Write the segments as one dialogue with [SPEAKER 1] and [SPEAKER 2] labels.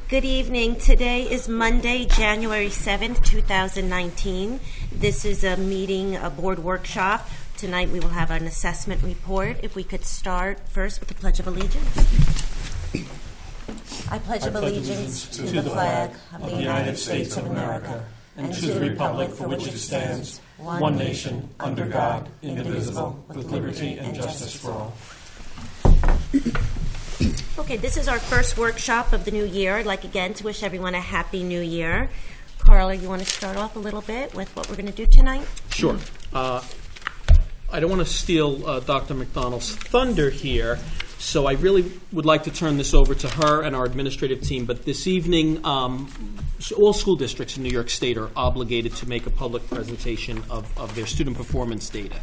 [SPEAKER 1] Good evening. Today is Monday, January 7th, 2019. This is a meeting, a board workshop. Tonight we will have an assessment report. If we could start first with the Pledge of Allegiance. I pledge allegiance to the flag of the United States of America and to the republic for which it stands, one nation, under God, indivisible, with liberty and justice for all. Okay, this is our first workshop of the new year. I'd like again to wish everyone a happy new year. Carla, you want to start off a little bit with what we're going to do tonight?
[SPEAKER 2] Sure. I don't want to steal Dr. McDonald's thunder here, so I really would like to turn this over to her and our administrative team. But this evening, all school districts in New York State are obligated to make a public presentation of their student performance data.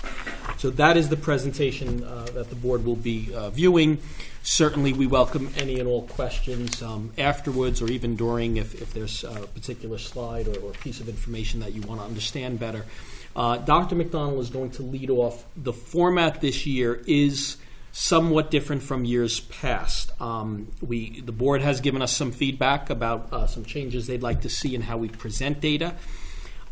[SPEAKER 2] So that is the presentation that the board will be viewing. Certainly, we welcome any and all questions afterwards or even during if there's a particular slide or piece of information that you want to understand better. Dr. McDonald is going to lead off. The format this year is somewhat different from years past. The board has given us some feedback about some changes they'd like to see in how we present data.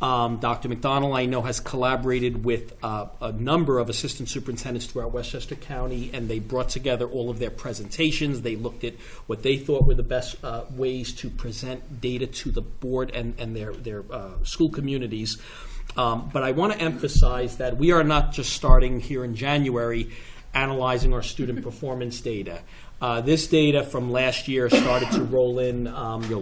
[SPEAKER 2] Dr. McDonald, I know, has collaborated with a number of assistant superintendents throughout Westchester County, and they brought together all of their presentations. They looked at what they thought were the best ways to present data to the board and their school communities. But I want to emphasize that we are not just starting here in January analyzing our student performance data. This data from last year started to roll in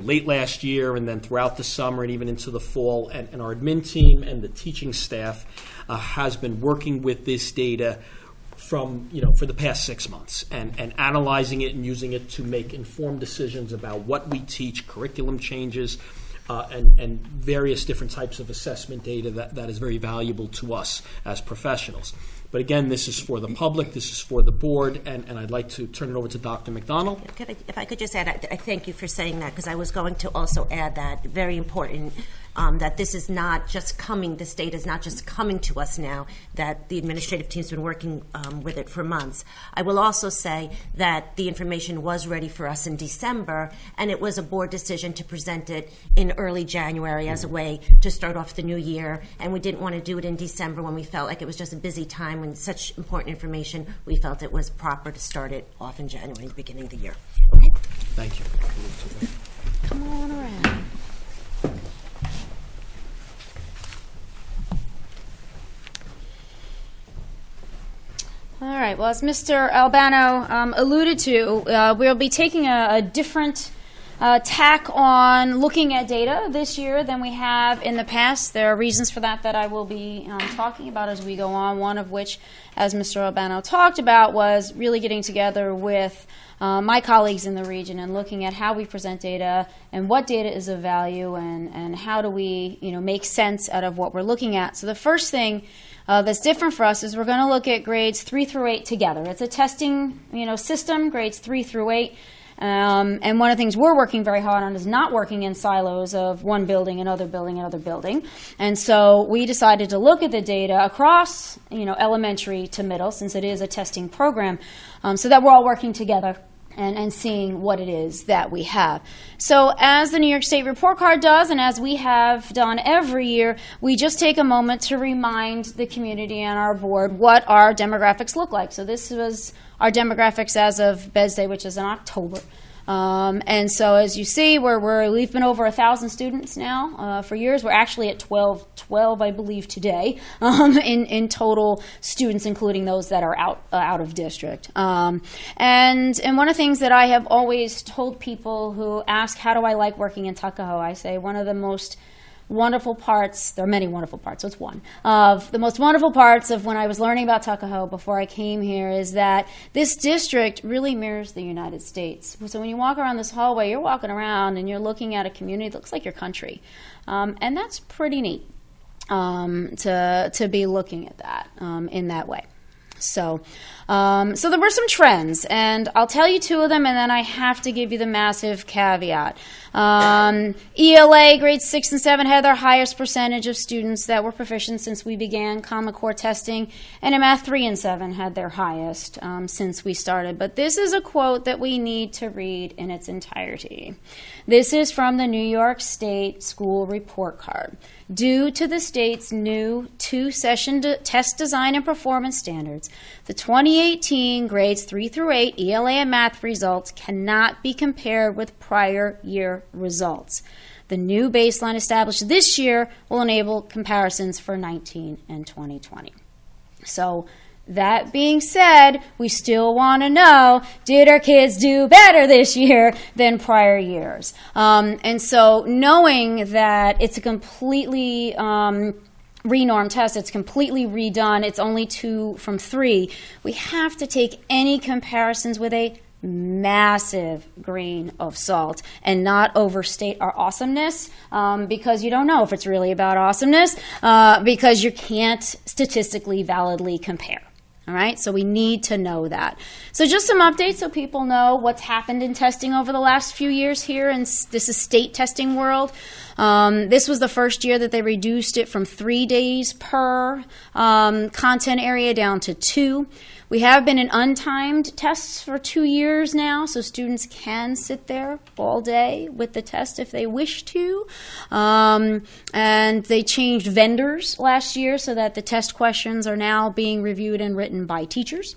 [SPEAKER 2] late last year and then throughout the summer and even into the fall. And our admin team and the teaching staff has been working with this data for the past 6 months and analyzing it and using it to make informed decisions about what we teach, curriculum changes, and various different types of assessment data that is very valuable to us as professionals. But again, this is for the public, this is for the board, and I'd like to turn it over to Dr. McDonald.
[SPEAKER 1] If I could just add, I thank you for saying that, because I was going to also add that, very important, that this is not just coming, this data is not just coming to us now, that the administrative team's been working with it for months. I will also say that the information was ready for us in December, and it was a board decision to present it in early January as a way to start off the new year, and we didn't want to do it in December when we felt like it was just a busy time and such important information. We felt it was proper to start it off in January, the beginning of the year. Okay?
[SPEAKER 2] Thank you.
[SPEAKER 1] Come on around.
[SPEAKER 3] All right. Well, as Mr. Albano alluded to, we'll be taking a different tack on looking at data this year than we have in the past. There are reasons for that I will be talking about as we go on, one of which, as Mr. Albano talked about, was really getting together with my colleagues in the region and looking at how we present data and what data is of value and how do we make sense out of what we're looking at. So the first thing that's different for us is we're going to look at grades 3 through 8 together. It's a testing system, grades 3 through 8. And one of the things we're working very hard on is not working in silos of one building, another building, another building. And so we decided to look at the data across, elementary to middle, since it is a testing program, so that we're all working together and seeing what it is that we have. So as the New York State report card does, and as we have done every year, we just take a moment to remind the community and our board what our demographics look like. So this was our demographics as of Bez Day, which is in October. And so as you see, we've been over 1,000 students now for years. We're actually at 12, I believe, today in total students, including those that are out of district. And one of the things that I have always told people who ask, how do I like working in Tuckahoe? I say one of the most wonderful parts, there are many wonderful parts, so it's one, of the most wonderful parts of when I was learning about Tuckahoe before I came here is that this district really mirrors the United States. So when you walk around this hallway, you're walking around and you're looking at a community that looks like your country. And that's pretty neat to be looking at that in that way. So there were some trends, and I'll tell you two of them, and then I have to give you the massive caveat. ELA grades 6 and 7 had their highest percentage of students that were proficient since we began Common Core testing, and in Math 3 and 7 had their highest since we started. But this is a quote that we need to read in its entirety. This is from the New York State School Report Card. Due to the state's new two-session test design and performance standards, the 2018 grades 3 through 8 ELA and math results cannot be compared with prior year results. The new baseline established this year will enable comparisons for 19 and 2020. So, that being said, we still want to know, did our kids do better this year than prior years? And so knowing that it's a completely renormed test, it's completely redone, it's only 2 from 3, we have to take any comparisons with a massive grain of salt and not overstate our awesomeness, because you don't know if it's really about awesomeness, because you can't statistically validly compare. All right, so we need to know that. So just some updates so people know what's happened in testing over the last few years here, and this is state testing world. This was the first year that they reduced it from 3 days per content area down to 2. We have been in untimed tests for 2 years now, so students can sit there all day with the test if they wish to. And they changed vendors last year so that the test questions are now being reviewed and written by teachers.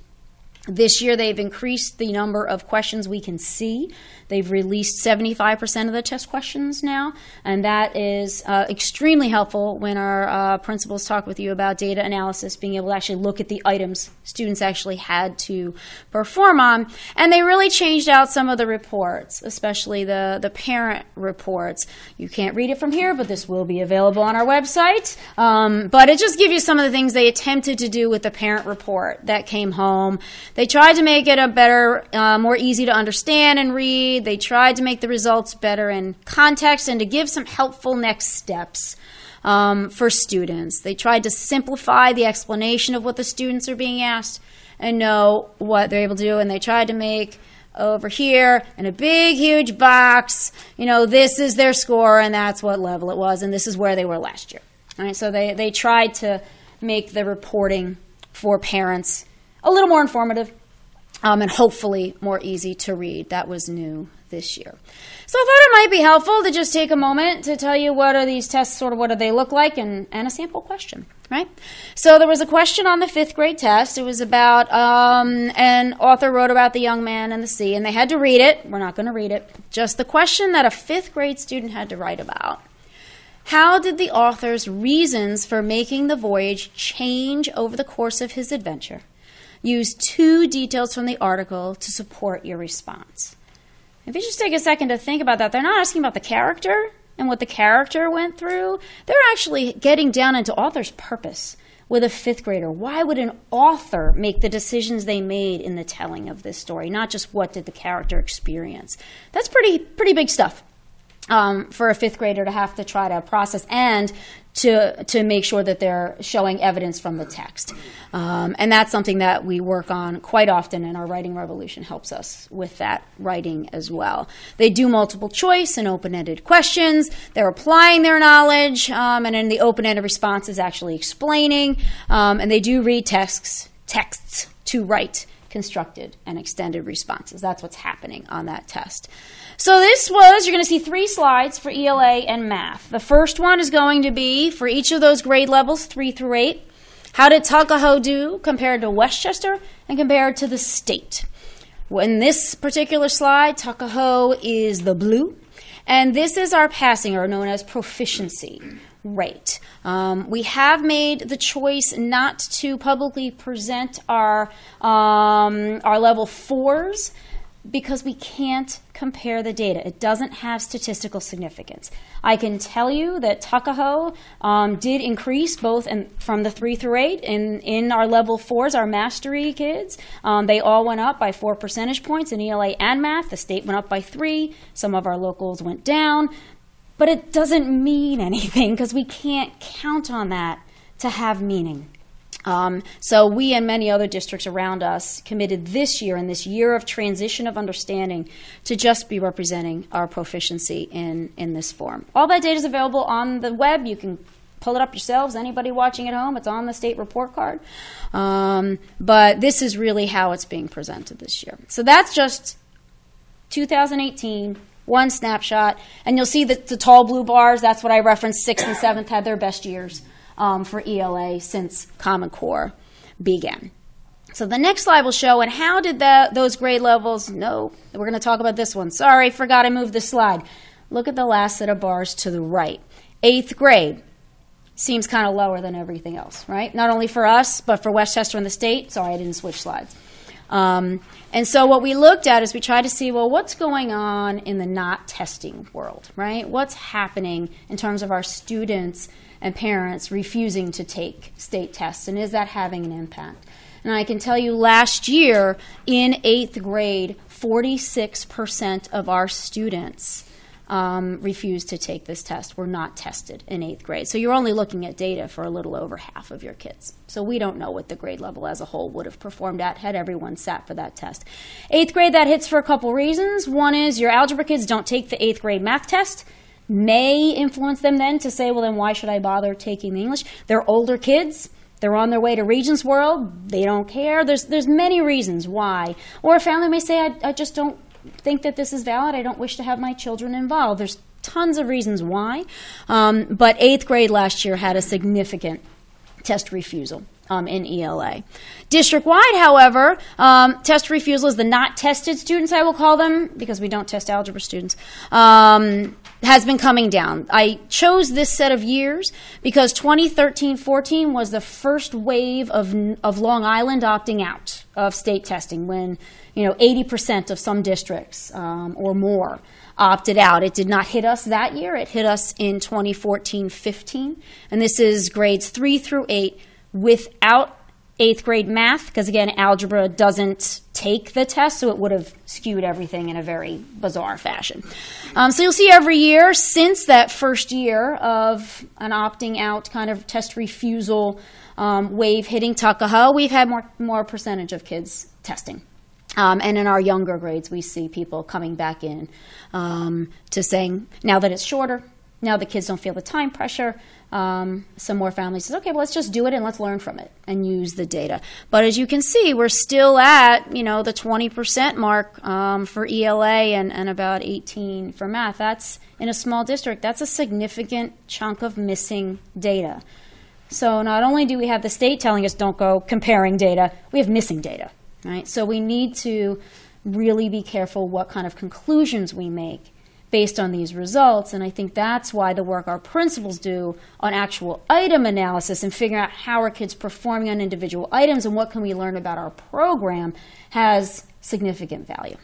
[SPEAKER 3] This year they've increased the number of questions we can see. They've released 75% of the test questions now, and that is extremely helpful when our principals talk with you about data analysis, being able to actually look at the items students actually had to perform on. And they really changed out some of the reports, especially the parent reports. You can't read it from here, but this will be available on our website. But it just gives you some of the things they attempted to do with the parent report that came home. They tried to make it a better, more easy to understand and read. They tried to make the results better in context and to give some helpful next steps for students. They tried to simplify the explanation of what the students are being asked and know what they're able to do. And they tried to make over here in a big, huge box, this is their score and that's what level it was and this is where they were last year. All right, so they tried to make the reporting for parents a little more informative and hopefully more easy to read. That was new this year. So I thought it might be helpful to just take a moment to tell you what are these tests, sort of what do they look like, and a sample question, right? So there was a question on the 5th grade test. It was about, an author wrote about the young man and the sea, and they had to read it. We're not going to read it. Just the question that a 5th grade student had to write about. How did the author's reasons for making the voyage change over the course of his adventure? Use 2 details from the article to support your response. If you just take a second to think about that, they're not asking about the character and what the character went through. They're actually getting down into author's purpose with a 5th grader. Why would an author make the decisions they made in the telling of this story, not just what did the character experience? That's pretty big stuff for a 5th grader to have to try to process and to make sure that they're showing evidence from the text. And that's something that we work on quite often, and our Writing Revolution helps us with that writing as well. They do multiple choice and open-ended questions. They're applying their knowledge, and in the open-ended response is actually explaining. And they do read texts to write constructed and extended responses. That's what's happening on that test. So you're going to see 3 slides for ELA and math. The first one is going to be for each of those grade levels, 3 through 8. How did Tuckahoe do compared to Westchester and compared to the state? In this particular slide, Tuckahoe is the blue, and this is our passing, or known as proficiency rate. We have made the choice not to publicly present our level 4s because we can't compare the data. It doesn't have statistical significance. I can tell you that Tuckahoe did increase both from the 3 through 8 in our level 4s, our mastery kids. They all went up by 4 percentage points in ELA and math. The state went up by 3. Some of our locals went down. But it doesn't mean anything because we can't count on that to have meaning. So we and many other districts around us committed this year, in this year of transition of understanding, to just be representing our proficiency in this form. All that data is available on the web. You can pull it up yourselves. Anybody watching at home, it's on the state report card. But this is really how it's being presented this year. So that's just 2018, one snapshot. And you'll see that the tall blue bars, that's what I referenced, 6th and 7th had their best years for ELA since Common Core began. So the next slide will show, and how did those grade levels, no, we're going to talk about this one. Sorry, forgot I moved this slide. Look at the last set of bars to the right. 8th grade seems kind of lower than everything else, right? Not only for us, but for Westchester and the state. Sorry, I didn't switch slides. And so what we looked at is we tried to see, well, what's going on in the not testing world, right? What's happening in terms of our students and parents refusing to take state tests, and is that having an impact? And I can tell you last year in 8th grade, 46% of our students refused to take this test, were not tested in 8th grade. So you're only looking at data for a little over half of your kids. So we don't know what the grade level as a whole would have performed at had everyone sat for that test. 8th grade, that hits for a couple reasons. One is your algebra kids don't take the 8th grade math test. May influence them then to say, well, then why should I bother taking the English? They're older kids. They're on their way to Regents World. They don't care. There's many reasons why. Or a family may say, I just don't think that this is valid. I don't wish to have my children involved. There's tons of reasons why. But 8th grade last year had a significant test refusal in ELA. District-wide, however, test refusal is the not tested students, I will call them, because we don't test algebra students, has been coming down. I chose this set of years because 2013-14 was the first wave of Long Island opting out of state testing when 80% of some districts or more opted out. It did not hit us that year. It hit us in 2014-15. And this is grades 3 through 8 without 8th grade math, because again, algebra doesn't take the test, so it would have skewed everything in a very bizarre fashion. So you'll see every year since that first year of an opting out kind of test refusal wave hitting Tuckahoe, we've had more percentage of kids testing. And in our younger grades, we see people coming back in to saying, now that it's shorter, now the kids don't feel the time pressure, some more families say, okay, well, let's just do it and let's learn from it and use the data. But as you can see, we're still at, the 20% mark for ELA and about 18 for math. That's, in a small district, that's a significant chunk of missing data. So not only do we have the state telling us don't go comparing data, we have missing data. Right? So we need to really be careful what kind of conclusions we make based on these results, and I think that's why the work our principals do on actual item analysis and figuring out how are kids performing on individual items and what can we learn about our program has significant value.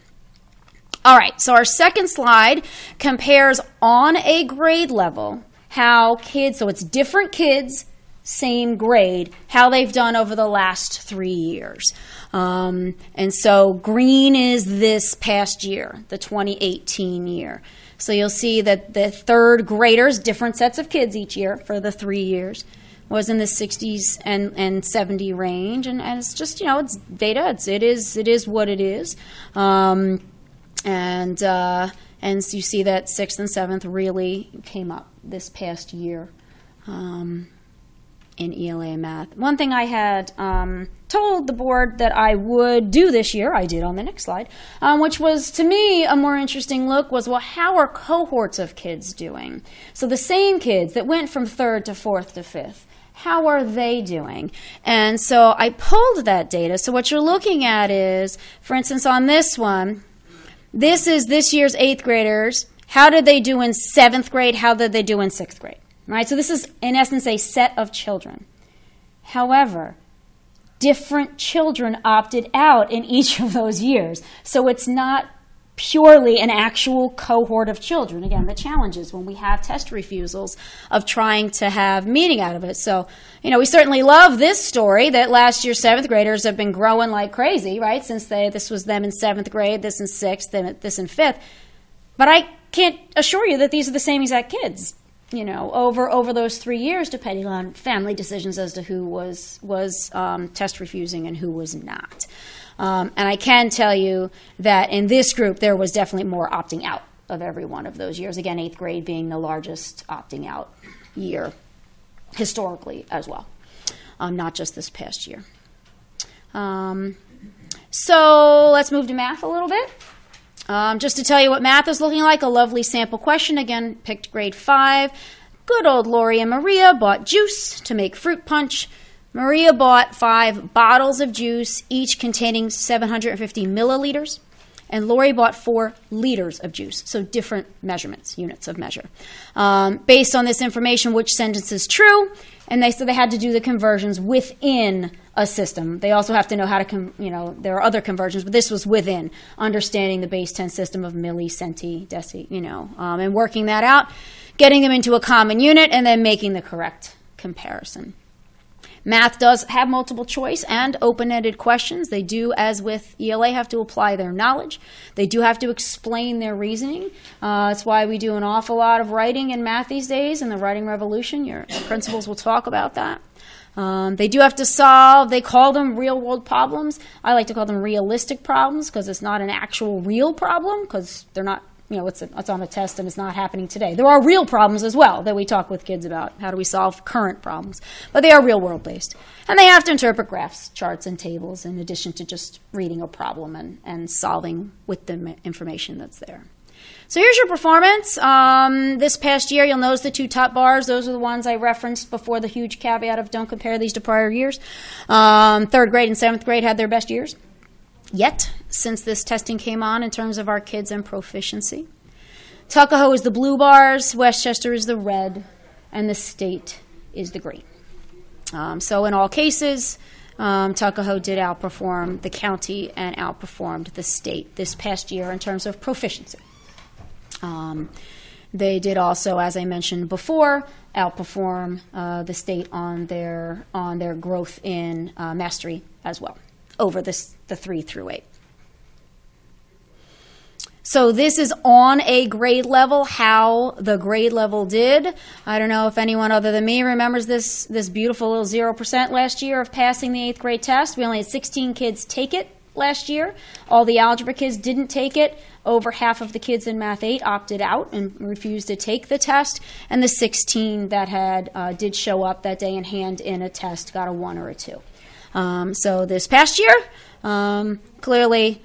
[SPEAKER 3] All right, so our second slide compares on a grade level how kids, so it's different kids, same grade, how they've done over the last 3 years. And so green is this past year, the 2018 year. So you'll see that the third graders, different sets of kids each year for the 3 years, was in the 60s and 70 range. And it's just, it's data. It is what it is. And so you see that 6th and 7th really came up this past year. In ELA and math. One thing I had told the board that I would do this year, I did on the next slide, which was, to me, a more interesting look was, well, how are cohorts of kids doing? So the same kids that went from 3rd to 4th to 5th, how are they doing? And so I pulled that data. So what you're looking at is, for instance, on this one, this is this year's 8th graders. How did they do in 7th grade? How did they do in 6th grade? Right? So this is, in essence, a set of children. However, different children opted out in each of those years. So it's not purely an actual cohort of children. Again, the challenge is when we have test refusals of trying to have meaning out of it. So, we certainly love this story that last year's 7th graders have been growing like crazy, right? Since this was them in 7th grade, this in 6th, and this in 5th. But I can't assure you that these are the same exact kids. over those 3 years, depending on family decisions as to who was test refusing and who was not. And I can tell you that in this group, there was definitely more opting out of every one of those years. Again, 8th grade being the largest opting out year historically as well, not just this past year. So let's move to math a little bit. Just to tell you what math is looking like, a lovely sample question. Again, picked grade 5. Good old Lori and Maria bought juice to make fruit punch. Maria bought 5 bottles of juice, each containing 750 milliliters. And Lori bought 4 liters of juice, so different measurements, units of measure. Based on this information, which sentence is true? And they had to do the conversions within a system. They also have to know how to, there are other conversions, but this was within understanding the base 10 system of milli, centi, deci, and working that out, getting them into a common unit, and then making the correct comparison. Math does have multiple choice and open-ended questions. They do, as with ELA, have to apply their knowledge. They do have to explain their reasoning. That's why we do an awful lot of writing in math these days in the writing revolution. Your principals will talk about that. They do have to solve, they call them real-world problems. I like to call them realistic problems because it's not an actual real problem because they're not, it's on a test and it's not happening today. There are real problems as well that we talk with kids about. How do we solve current problems? But they are real-world based. And they have to interpret graphs, charts, and tables in addition to just reading a problem and solving with the information that's there. So here's your performance. This past year, you'll notice the 2 top bars. Those are the ones I referenced before the huge caveat of don't compare these to prior years. 3rd grade and 7th grade had their best years yet since this testing came on in terms of our kids and proficiency. Tuckahoe is the blue bars, Westchester is the red, and the state is the green. So in all cases, Tuckahoe did outperform the county and outperformed the state this past year in terms of proficiency. They did also, as I mentioned before, outperform the state on their growth in mastery as well over the 3 through 8. So this is on a grade level, how the grade level did. I don't know if anyone other than me remembers this beautiful little 0% last year of passing the 8th grade test. We only had 16 kids take it last year. All the algebra kids didn't take it. Over half of the kids in Math 8 opted out and refused to take the test. And the 16 that did show up that day and hand in a test got a 1 or a 2. So this past year, clearly,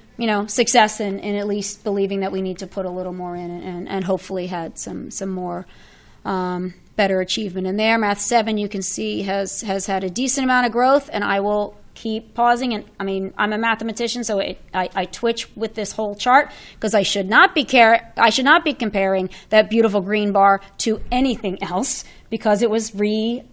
[SPEAKER 3] success in at least believing that we need to put a little more in and hopefully had some more better achievement in there. Math 7, you can see, has had a decent amount of growth, and I will keep pausing. And I'm a mathematician, so I twitch with this whole chart because I should not be comparing that beautiful green bar to anything else because it was It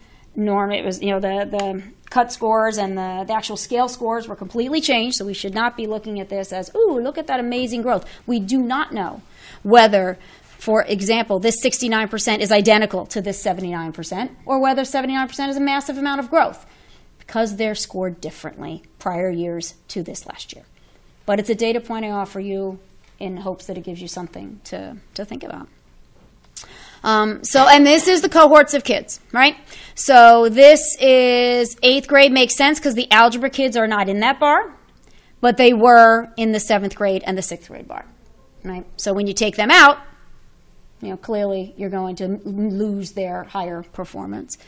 [SPEAKER 3] was the cut scores and the actual scale scores were completely changed. So we should not be looking at this as, ooh, look at that amazing growth. We do not know whether, for example, this 69% is identical to this 79% or whether 79% is a massive amount of growth because they're scored differently prior years to this last year. But it's a data point I offer you in hopes that it gives you something to think about. And this is the cohorts of kids, right? So this is 8th grade, makes sense because the algebra kids are not in that bar, but they were in the 7th grade and the 6th grade bar, right? So when you take them out, clearly you're going to lose their higher performance.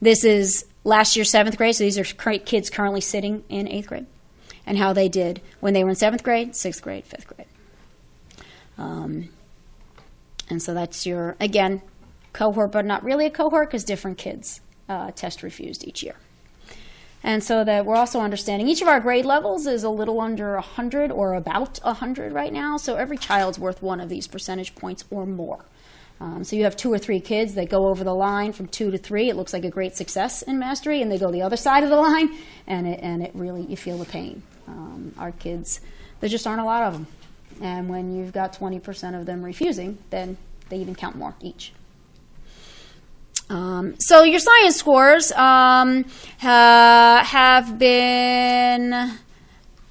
[SPEAKER 3] This is last year's 7th grade, so these are kids currently sitting in 8th grade and how they did when they were in 7th grade, 6th grade, 5th grade. And so that's your, again, cohort, but not really a cohort because different kids test refused each year. And so that we're also understanding each of our grade levels is a little under 100 or about 100 right now. So every child's worth one of these percentage points or more. So you have 2 or 3 kids that go over the line from 2 to 3. It looks like a great success in mastery, and they go the other side of the line, and it really, you feel the pain. Our kids, there just aren't a lot of them. And when you've got 20% of them refusing, then they even count more each. So your science scores have been,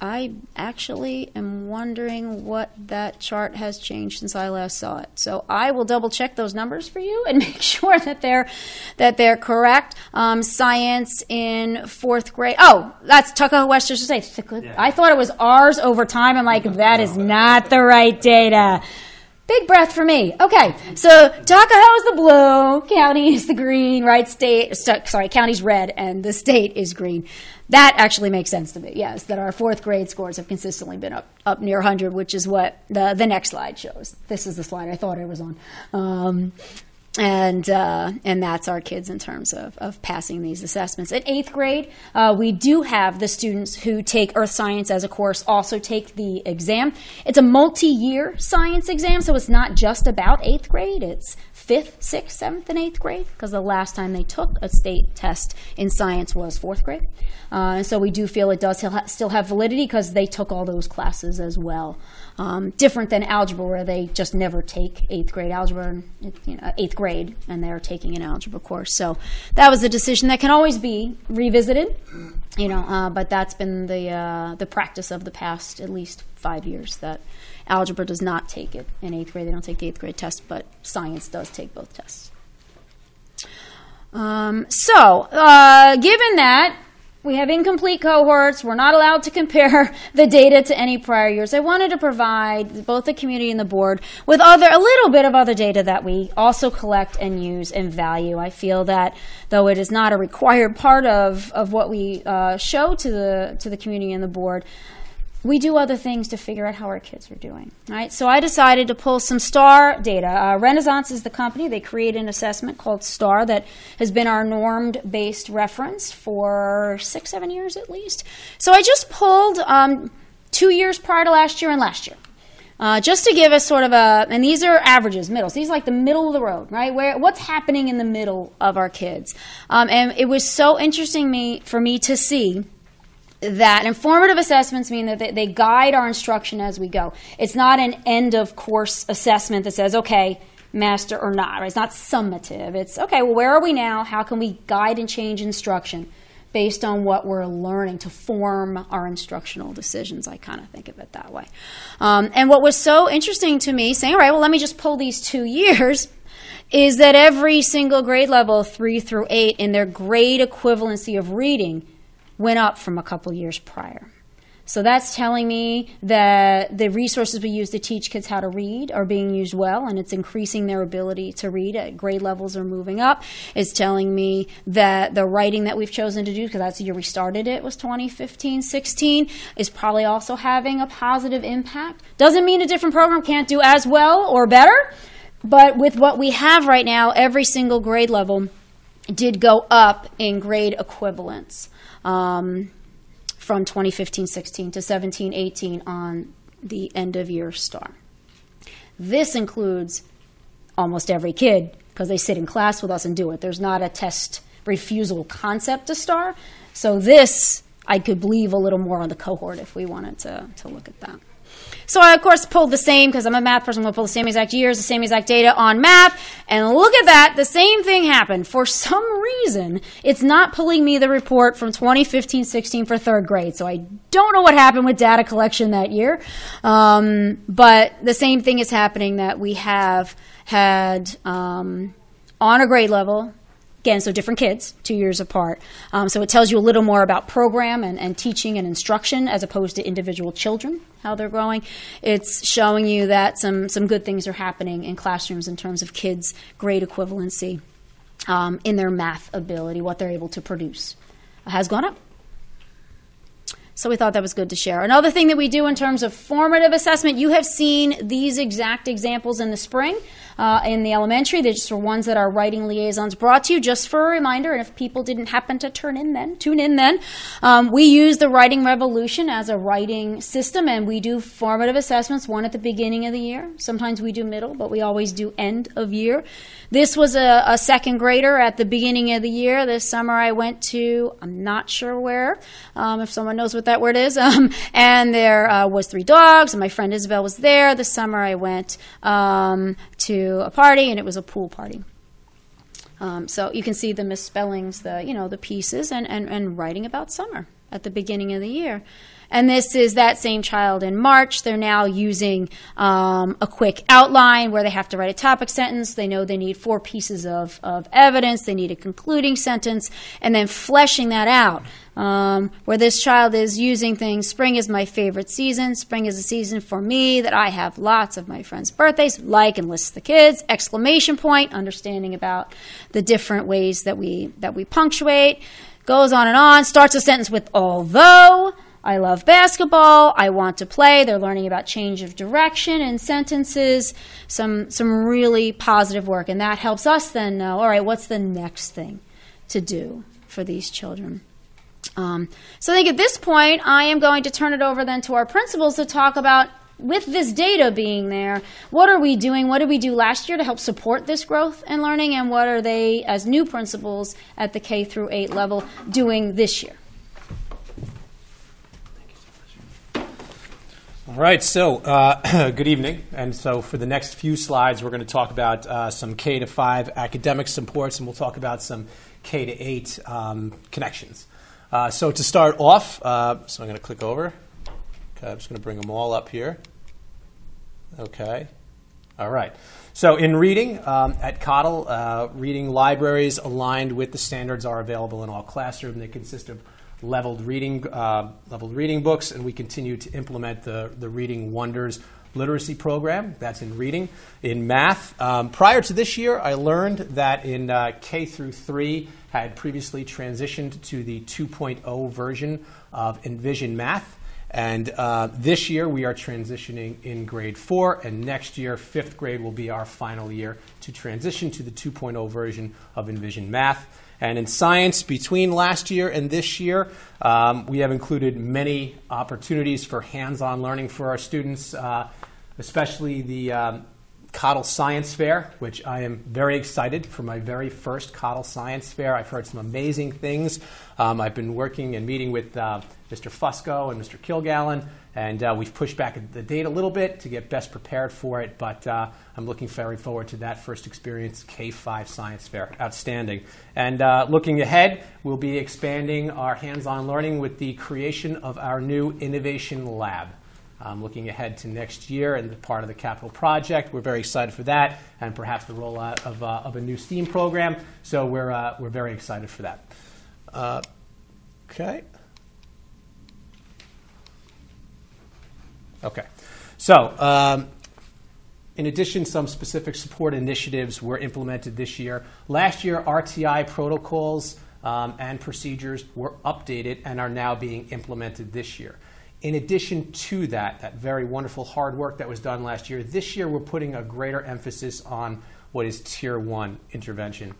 [SPEAKER 3] I actually am wondering what that chart has changed since I last saw it. So I will double check those numbers for you and make sure that they're correct. Science in fourth grade. Oh, that's Tuckahoe, Western State. Yeah. I thought it was ours over time. I'm like, that is not the right data. Big breath for me. Okay, so Tuckahoe is the blue, county is the green, right? County's red, and the state is green. That actually makes sense to me, yes, that our fourth grade scores have consistently been up near 100, which is what the next slide shows. This is the slide I thought I was on. And that's our kids in terms of passing these assessments. In 8th grade, we do have the students who take earth science as a course also take the exam. It's a multi-year science exam, so it's not just about 8th grade. It's 5th, 6th, 7th, and 8th grade, because the last time they took a state test in science was 4th grade. And so we do feel it does still have validity because they took all those classes as well. Different than algebra, where they just never take 8th grade algebra, 8th grade, and they're taking an algebra course. So that was a decision that can always be revisited, but that's been the practice of the past at least 5 years, that algebra does not take it in 8th grade. They don't take the 8th grade test, but science does take both tests. Given that we have incomplete cohorts, we're not allowed to compare the data to any prior years, I wanted to provide both the community and the board with a little bit of other data that we also collect and use and value. I feel that though it is not a required part of what we show to the community and the board, we do other things to figure out how our kids are doing. Right? So I decided to pull some STAR data. Renaissance is the company. They created an assessment called STAR that has been our normed-based reference for 6-7 years at least. So I just pulled 2 years prior to last year and last year. Just to give us sort of and these are averages, middles. These are like the middle of the road, right? What's happening in the middle of our kids. And it was so interesting for me to see that informative assessments mean that they guide our instruction as we go. It's not an end-of-course assessment that says, okay, master or not. Right? It's not summative. It's, okay, well, where are we now? How can we guide and change instruction based on what we're learning to form our instructional decisions? I kind of think of it that way. And what was so interesting to me, saying, all right, well, let me just pull these 2 years, is that every single grade level, 3 through 8, in their grade equivalency of reading went up from a couple years prior. So that's telling me that the resources we use to teach kids how to read are being used well, and it's increasing their ability to read. Grade levels are moving up. It's telling me that the writing that we've chosen to do, because that's the year we started it, was 2015-16, is probably also having a positive impact. Doesn't mean a different program can't do as well or better, but with what we have right now, every single grade level did go up in grade equivalence. From 2015-16 to 17-18 on the end-of-year STAR. This includes almost every kid because they sit in class with us and do it. There's not a test refusal concept to STAR. So this, I could believe a little more on the cohort if we wanted to look at that. So I, of course, pulled the same, because I'm a math person, I'm going to pull the same exact years, the same exact data on math, and look at that, the same thing happened. For some reason, it's not pulling me the report from 2015-16 for 3rd grade, so I don't know what happened with data collection that year. But the same thing is happening that we have had on a grade level. Again, so different kids, 2 years apart. So it tells you a little more about program and teaching and instruction as opposed to individual children, how they're growing. It's showing you that some good things are happening in classrooms in terms of kids' grade equivalency in their math ability, what they're able to produce has gone up. So we thought that was good to share. Another thing that we do in terms of formative assessment, you have seen these exact examples in the spring in the elementary. They're just ones that our writing liaisons brought to you, just for a reminder. And if people didn't happen to tune in then, we use the Writing Revolution as a writing system, and we do formative assessments, one at the beginning of the year. Sometimes we do middle, but we always do end of year. This was a 2nd grader at the beginning of the year. This summer I went to, I'm not sure where, if someone knows what that word is, and there was 3 dogs, and my friend Isabel was there. This summer I went to a party, and it was a pool party. So you can see the misspellings, the pieces, and writing about summer at the beginning of the year. And this is that same child in March. They're now using a quick outline where they have to write a topic sentence. They know they need 4 pieces of evidence. They need a concluding sentence, and then fleshing that out. Where this child is using things, spring is my favorite season. Spring is a season for me that I have lots of my friends' birthdays, like and lists the kids, exclamation point, understanding about the different ways that we punctuate. Goes on, starts a sentence with although. I love basketball. I want to play. They're learning about change of direction in sentences, some really positive work. And that helps us then know, all right, what's the next thing to do for these children? So I think at this point, I am going to turn it over then to our principals to talk about, with this data being there, what are we doing? What did we do last year to help support this growth and learning? And what are they, as new principals at the K through 8 level, doing this year?
[SPEAKER 4] All right, so good evening. And so for the next few slides, we're going to talk about some K to 5 academic supports, and we'll talk about some K to 8 connections. So to start off, so I'm going to click over. Okay, I'm just going to bring them all up here. Okay. All right. So in reading, at Cottle, reading libraries aligned with the standards are available in all classrooms. They consist of leveled reading books, and we continue to implement the Reading Wonders literacy program. That's in reading. In math, prior to this year, I learned that in K through 3 had previously transitioned to the 2.0 version of Envision Math. And this year, we are transitioning in grade 4, and next year, 5th grade will be our final year to transition to the 2.0 version of Envision Math. And in science, between last year and this year, we have included many opportunities for hands-on learning for our students, especially the Cottle Science Fair, which I am very excited for my very first Cottle Science Fair. I've heard some amazing things. I've been working and meeting with Mr. Fusco and Mr. Kilgallen, and we've pushed back the date a little bit to get best prepared for it, but I'm looking very forward to that first experience, K-5 Science Fair. Outstanding. And looking ahead, we'll be expanding our hands-on learning with the creation of our new Innovation Lab. Looking ahead to next year and the part of the capital project. We're very excited for that, and perhaps the rollout of a new STEAM program. So we're very excited for that. Okay. Okay. So in addition, some specific support initiatives were implemented this year. Last year, RTI protocols and procedures were updated and are now being implemented this year. In addition to that very wonderful hard work that was done last year, this year we're putting a greater emphasis on what is Tier 1 intervention.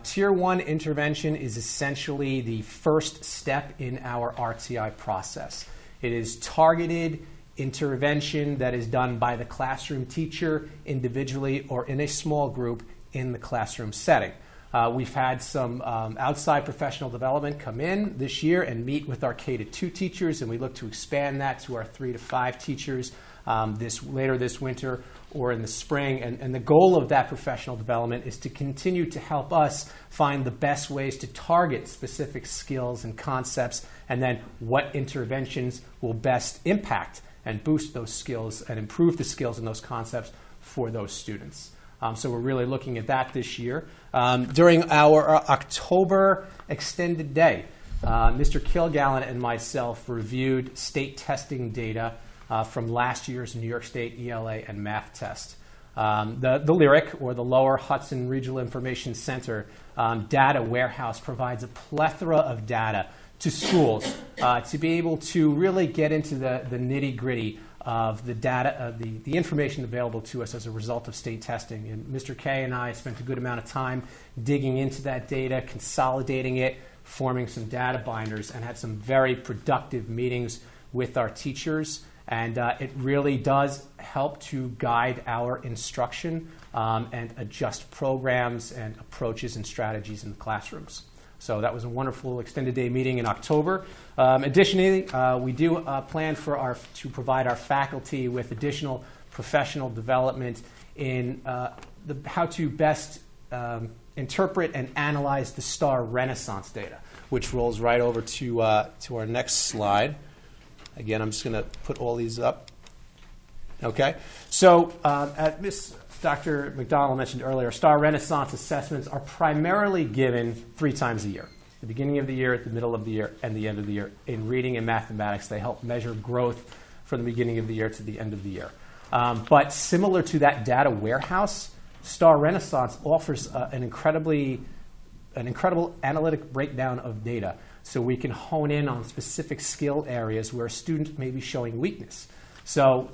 [SPEAKER 4] Tier 1 intervention is essentially the first step in our RTI process. It is targeted intervention that is done by the classroom teacher individually or in a small group in the classroom setting. We've had some outside professional development come in this year and meet with our K-2 teachers, and we look to expand that to our 3 to 5 teachers later this winter or in the spring. And the goal of that professional development is to continue to help us find the best ways to target specific skills and concepts, and then what interventions will best impact and boost those skills and improve the skills and those concepts for those students. So we're really looking at that this year. During our October extended day, Mr. Kilgallen and myself reviewed state testing data from last year's New York State ELA and math test. The LYRIC, or the Lower Hudson Regional Information Center data warehouse, provides a plethora of data to schools to be able to really get into the nitty-gritty of the data, the information available to us as a result of state testing. And Mr. K and I spent a good amount of time digging into that data, consolidating it, forming some data binders, and had some very productive meetings with our teachers. And it really does help to guide our instruction and adjust programs and approaches and strategies in the classrooms. So that was a wonderful extended day meeting in October. Additionally, we do plan to provide our faculty with additional professional development in how to best interpret and analyze the star renaissance data, which rolls right over to our next slide. Again, I'm just going to put all these up. Okay, so as Dr. McDonald mentioned earlier, star renaissance assessments are primarily given 3 times a year. The beginning of the year, at the middle of the year, and the end of the year. In reading and mathematics, they help measure growth from the beginning of the year to the end of the year. But similar to that data warehouse, Star Renaissance offers an incredible analytic breakdown of data, so we can hone in on specific skill areas where a student may be showing weakness. So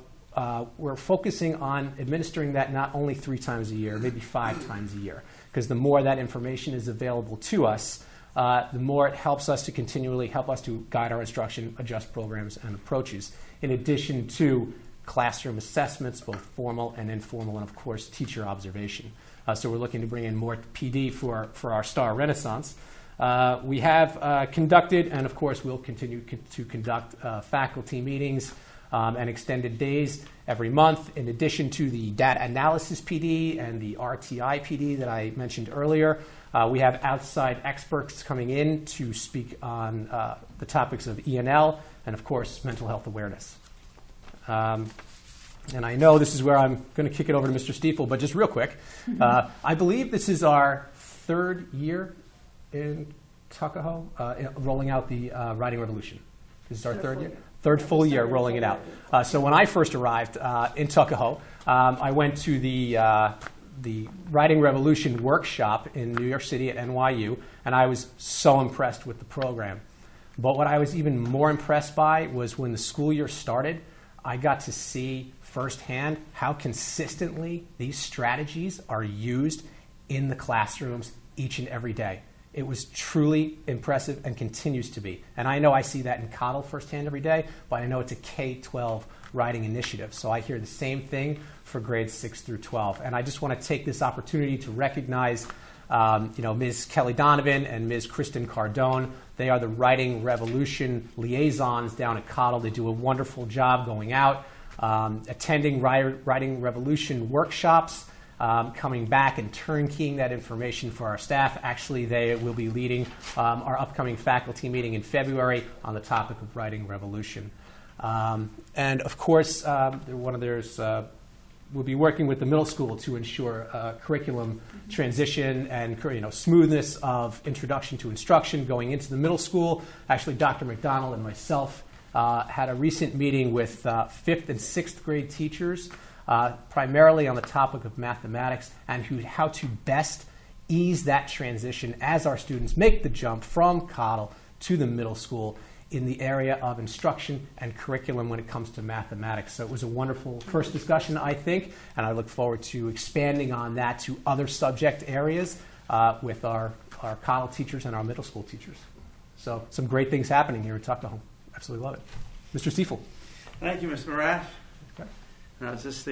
[SPEAKER 4] we're focusing on administering that not only 3 times a year, maybe 5 times a year, because the more that information is available to us, the more it helps us to continually help us to guide our instruction, adjust programs and approaches, in addition to classroom assessments, both formal and informal, and of course teacher observation. So we're looking to bring in more PD for our Star Renaissance. We have conducted, and of course we'll continue to conduct faculty meetings and extended days every month, in addition to the data analysis PD and the RTI PD that I mentioned earlier. We have outside experts coming in to speak on the topics of ENL and, of course, mental health awareness. And I know this is where I'm going to kick it over to Mr. Stiefel, but just real quick, I believe this is our 3rd year in Tuckahoe rolling out the Writing Revolution. This is our third full year rolling it out. So when I first arrived in Tuckahoe, I went to the Writing Revolution workshop in New York City at NYU, and I was so impressed with the program. But what I was even more impressed by was when the school year started, I got to see firsthand how consistently these strategies are used in the classrooms each and every day. It was truly impressive and continues to be. And I know I see that in Cottle firsthand every day, but I know it's a K-12 writing initiative. So I hear the same thing for grades 6 through 12. And I just want to take this opportunity to recognize Ms. Kelly Donovan and Ms. Kristen Cardone. They are the Writing Revolution liaisons down at Cottle. They do a wonderful job going out, attending Writing Revolution workshops, coming back and turnkeying that information for our staff. Actually, they will be leading our upcoming faculty meeting in February on the topic of Writing Revolution. And of course, we'll be working with the middle school to ensure curriculum transition and smoothness of introduction to instruction going into the middle school. Actually, Dr. McDonald and myself had a recent meeting with 5th and 6th grade teachers, primarily on the topic of mathematics and how to best ease that transition as our students make the jump from Cottle to the middle school in the area of instruction and curriculum when it comes to mathematics. So it was a wonderful first discussion, I think, and I look forward to expanding on that to other subject areas with our Cottle teachers and our middle school teachers. So some great things happening here at Tuckahoe. Absolutely love it. Mr. Stiefel.
[SPEAKER 5] Thank you, Mr. Marash.
[SPEAKER 4] Okay.
[SPEAKER 5] Now, this is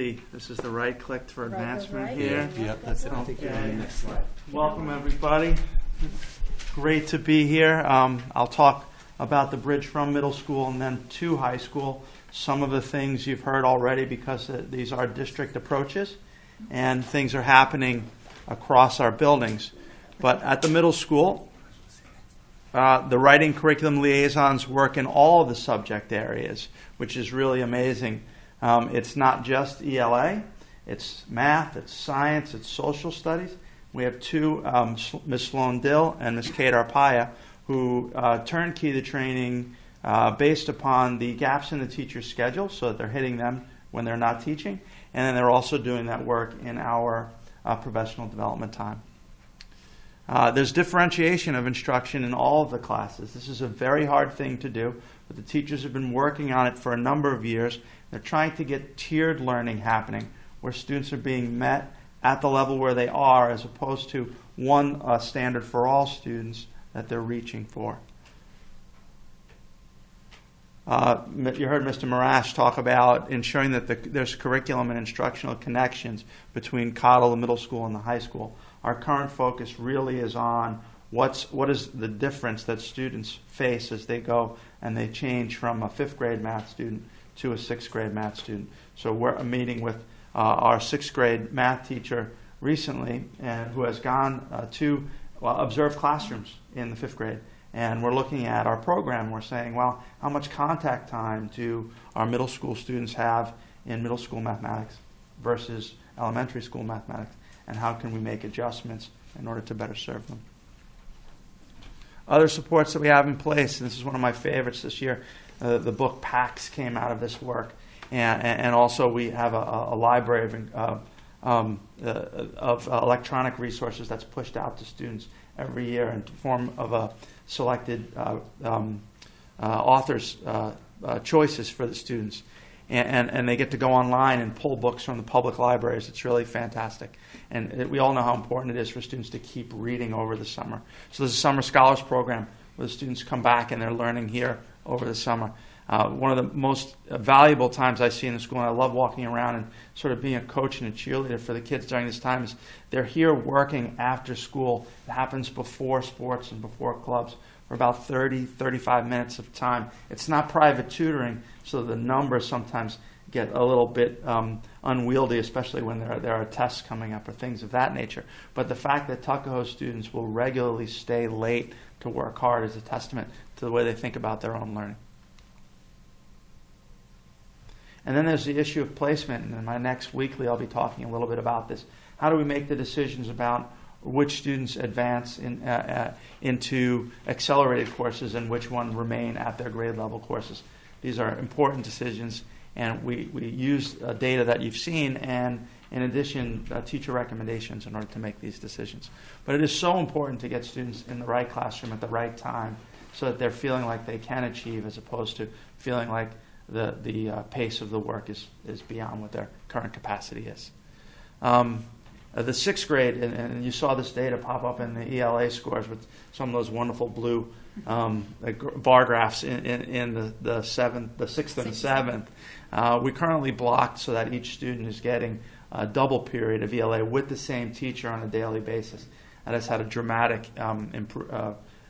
[SPEAKER 5] the right click for advancement
[SPEAKER 3] right.
[SPEAKER 5] here.
[SPEAKER 4] Yep, that's it. I'll take you on the next slide.
[SPEAKER 5] Welcome, everybody. Great to be here. I'll talk about the bridge from middle school and then to high school. Some of the things you've heard already because these are district approaches and things are happening across our buildings. But at the middle school, the writing curriculum liaisons work in all of the subject areas, which is really amazing. It's not just ELA, it's math, it's science, it's social studies. We have 2, Ms. Sloan Dill and Ms. Kate Arpaia, who turnkey the training based upon the gaps in the teacher's schedule so that they're hitting them when they're not teaching. And then they're also doing that work in our professional development time. There's differentiation of instruction in all of the classes. This is a very hard thing to do, but the teachers have been working on it for a number of years. They're trying to get tiered learning happening, where students are being met at the level where they are, as opposed to one standard for all students that they're reaching for. You heard Mr. Marash talk about ensuring that there's curriculum and instructional connections between Cottle, the middle school, and the high school. Our current focus really is on what is the difference that students face as they go and they change from a 5th grade math student to a 6th grade math student. So we're meeting with our 6th grade math teacher recently and who has gone to observe classrooms in the 5th grade. And we're looking at our program. We're saying, well, how much contact time do our middle school students have in middle school mathematics versus elementary school mathematics? And how can we make adjustments in order to better serve them? Other supports that we have in place, and this is one of my favorites this year, the book PACS came out of this work. And also we have a library of electronic resources that's pushed out to students every year in the form of a selected authors' choices for the students. And they get to go online and pull books from the public libraries. It's really fantastic. And we all know how important it is for students to keep reading over the summer. So there's a Summer Scholars Program where the students come back and they're learning here over the summer. One of the most valuable times I see in the school, and I love walking around and sort of being a coach and a cheerleader for the kids during this time, is they're here working after school. It happens before sports and before clubs for about 30, 35 minutes of time. It's not private tutoring, so the numbers sometimes get a little bit unwieldy, especially when there are tests coming up or things of that nature. But the fact that Tuckahoe students will regularly stay late to work hard is a testament to the way they think about their own learning. And then there's the issue of placement. And in my next weekly, I'll be talking a little bit about this. How do we make the decisions about which students advance into accelerated courses and which one remain at their grade level courses? These are important decisions, and we use data that you've seen and, in addition, teacher recommendations in order to make these decisions. But it is so important to get students in the right classroom at the right time so that they're feeling like they can achieve as opposed to feeling like the pace of the work is beyond what their current capacity is. The 6th grade, and you saw this data pop up in the ELA scores with some of those wonderful blue bar graphs in the 6th and the 7th. We currently blocked so that each student is getting a double period of ELA with the same teacher on a daily basis. That has had a dramatic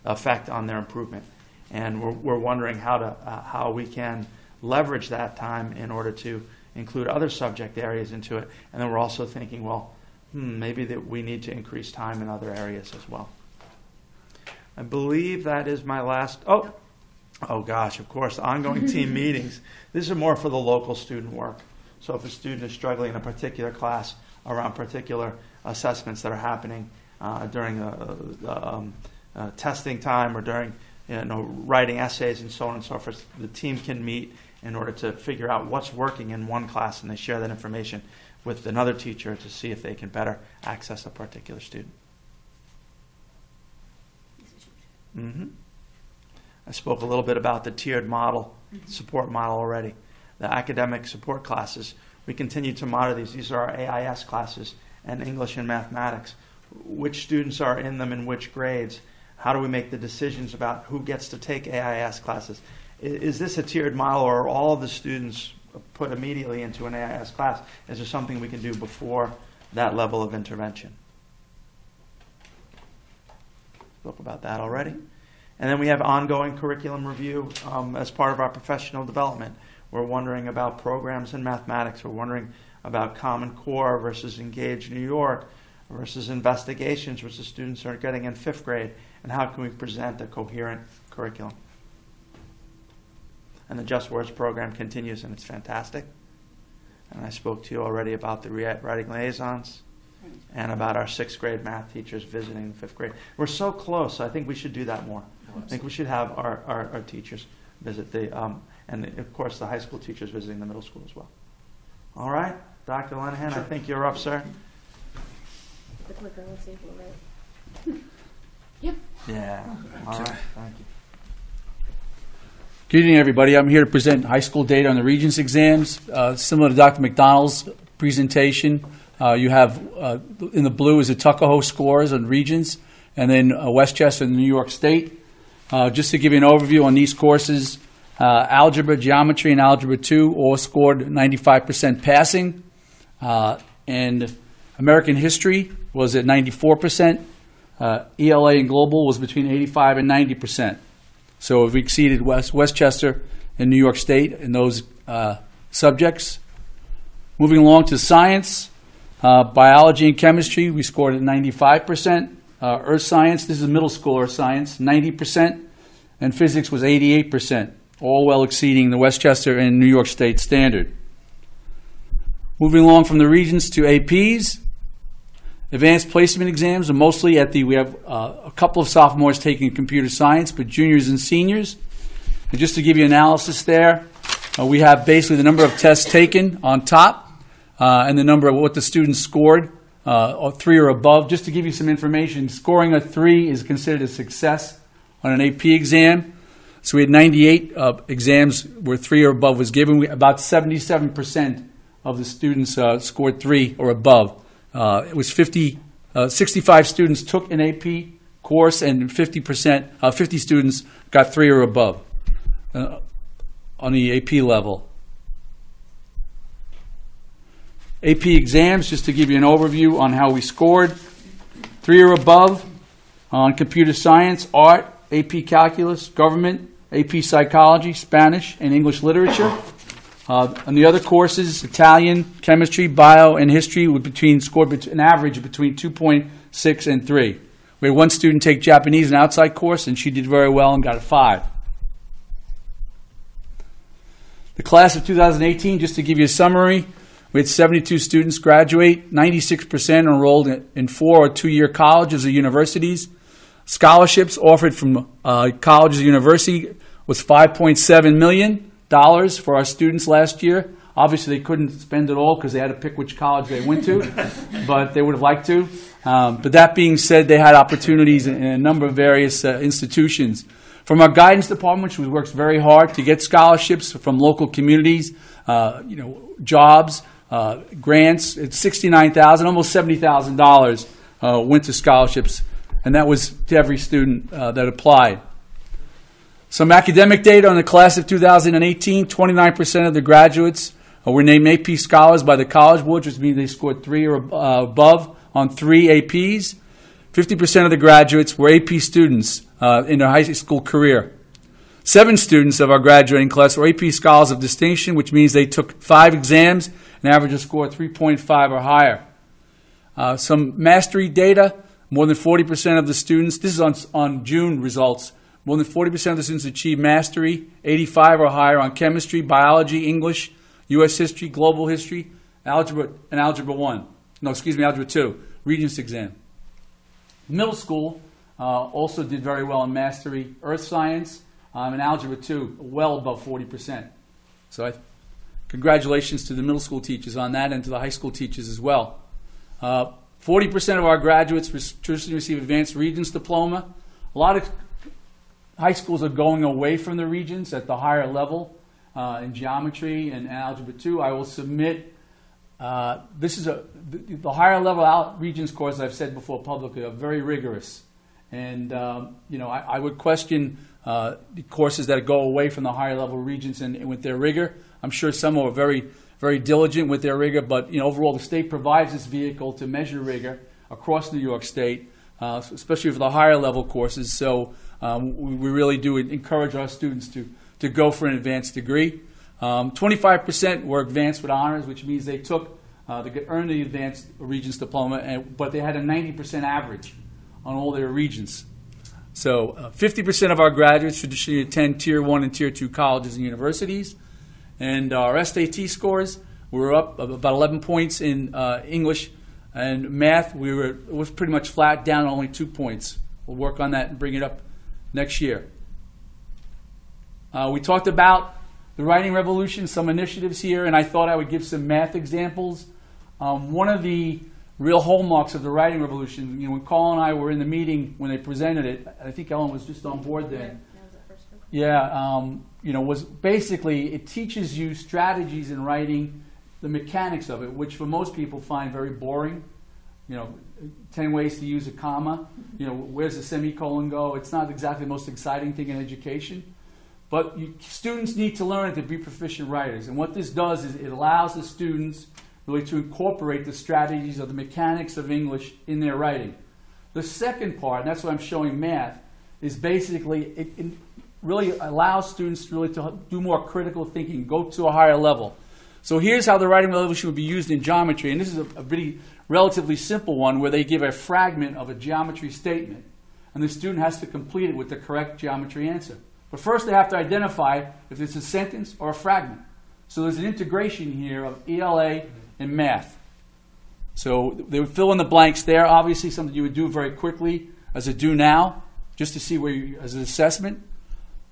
[SPEAKER 5] effect on their improvement. And we're wondering how we can leverage that time in order to include other subject areas into it. And then we're also thinking, well, maybe that we need to increase time in other areas as well. I believe that is my last. Oh gosh, of course, ongoing team meetings. These are more for the local student work. So if a student is struggling in a particular class around particular assessments that are happening during testing time or during writing essays and so on and so forth, the team can meet in order to figure out what's working in one class, and they share that information with another teacher to see if they can better access a particular student. I spoke a little bit about the tiered model, support model already. The academic support classes, we continue to monitor these. These are our AIS classes and English and mathematics. Which students are in them in which grades? How do we make the decisions about who gets to take AIS classes? Is this a tiered model, or are all of the students put immediately into an AIS class? Is there something we can do before that level of intervention? Spoke about that already. And then we have ongoing curriculum review as part of our professional development. We're wondering about programs in mathematics. We're wondering about Common Core versus Engage New York versus investigations, which the students are getting in 5th grade, and how can we present a coherent curriculum. And the Just Words program continues, and it's fantastic. And I spoke to you already about the writing liaisons and about our 6th grade math teachers visiting the 5th grade. We're so close. I think we should do that more. I think we should have our teachers visit and of course the high school teachers visiting the middle school as well. All right, Dr. Lenahan, I think you're up, sir.
[SPEAKER 6] The clicker, let's see if we're right.
[SPEAKER 5] Yeah. All right, thank you.
[SPEAKER 7] Good evening, everybody. I'm here to present high school data on the Regents exams. Similar to Dr. McDonald's presentation, you have in the blue is the Tuckahoe scores on Regents, and then Westchester and New York State. Just to give you an overview on these courses, Algebra, Geometry, and Algebra 2 all scored 95% passing, and American History was at 94%. ELA and Global was between 85 and 90%. So we've exceeded Westchester and New York State in those subjects. Moving along to science, Biology and chemistry, we scored at 95%. Earth science, this is middle school earth science, 90%. And physics was 88%, all well exceeding the Westchester and New York State standard. Moving along from the regions to APs, advanced placement exams are mostly we have a couple of sophomores taking computer science, but juniors and seniors. And just to give you analysis there, we have basically the number of tests taken on top and the number of what the students scored, 3 or above. Just to give you some information, scoring a 3 is considered a success on an AP exam. So we had 98 exams where 3 or above was given. About 77% of the students scored 3 or above. It was 65 students took an AP course, and 50 students got 3 or above on the AP level. AP exams, just to give you an overview on how we scored. 3 or above on computer science, art, AP calculus, government, AP psychology, Spanish, and English literature. On the other courses, Italian, chemistry, bio, and history scored an average between 2.6 and 3. We had one student take Japanese, an outside course, and she did very well and got a 5. The class of 2018, just to give you a summary, we had 72 students graduate, 96% enrolled in 4 or 2-year colleges or universities. Scholarships offered from colleges or university was $5.7 million for our students last year. Obviously, they couldn't spend it all because they had to pick which college they went to, but they would have liked to. But that being said, they had opportunities in a number of various institutions. From our guidance department, which works very hard to get scholarships from local communities, jobs, grants, it's $69,000, almost $70,000 went to scholarships, and that was to every student that applied. Some academic data on the class of 2018, 29% of the graduates were named AP scholars by the College Board, which means they scored 3 or above on 3 APs. 50% of the graduates were AP students in their high school career. 7 students of our graduating class were AP scholars of distinction, which means they took 5 exams and averaged a score of 3.5 or higher. Some mastery data, more than 40% of the students, this is on June results, more than 40% of the students achieved mastery, 85 or higher on chemistry, biology, English, U.S. history, global history, algebra, and algebra 2, Regents exam. Middle school also did very well in mastery, earth science, and algebra 2, well above 40%. So congratulations to the middle school teachers on that and to the high school teachers as well. 40% of our graduates traditionally receive advanced Regents diploma. A lot of high schools are going away from the Regents at the higher level in geometry and algebra 2. I will submit this is the higher level Regents courses I've said before publicly are very rigorous, and I would question the courses that go away from the higher level Regents and with their rigor. I'm sure some are very, very diligent with their rigor, but overall the state provides this vehicle to measure rigor across New York State, especially for the higher level courses. So we really do encourage our students to go for an advanced degree. 25% were advanced with honors, which means they earned the advanced Regents diploma, but they had a 90% average on all their Regents. So 50% of our graduates traditionally attend Tier 1 and Tier 2 colleges and universities. And our SAT scores were up about 11 points in English, and math it was pretty much flat, down only 2 points. We'll work on that and bring it up next year. We talked about the writing revolution, some initiatives here, and I thought I would give some math examples. One of the real hallmarks of the writing revolution, when Carl and I were in the meeting when they presented it, I think Ellen was just on board then. Was basically it teaches you strategies in writing, the mechanics of it, which for most people find very boring. 10 ways to use a comma. Where's the semicolon go? It's not exactly the most exciting thing in education. But students need to learn it to be proficient writers. And what this does is it allows the students really to incorporate the strategies of the mechanics of English in their writing. The second part, and that's why I'm showing math, is basically it really allows students really to do more critical thinking, go to a higher level. So here's how the writing revolution would be used in geometry, and this is a really relatively simple one where they give a fragment of a geometry statement, and the student has to complete it with the correct geometry answer. But first they have to identify if it's a sentence or a fragment. So there's an integration here of ELA and math. So they would fill in the blanks there, obviously something you would do very quickly as a do now, just to see where you, as an assessment.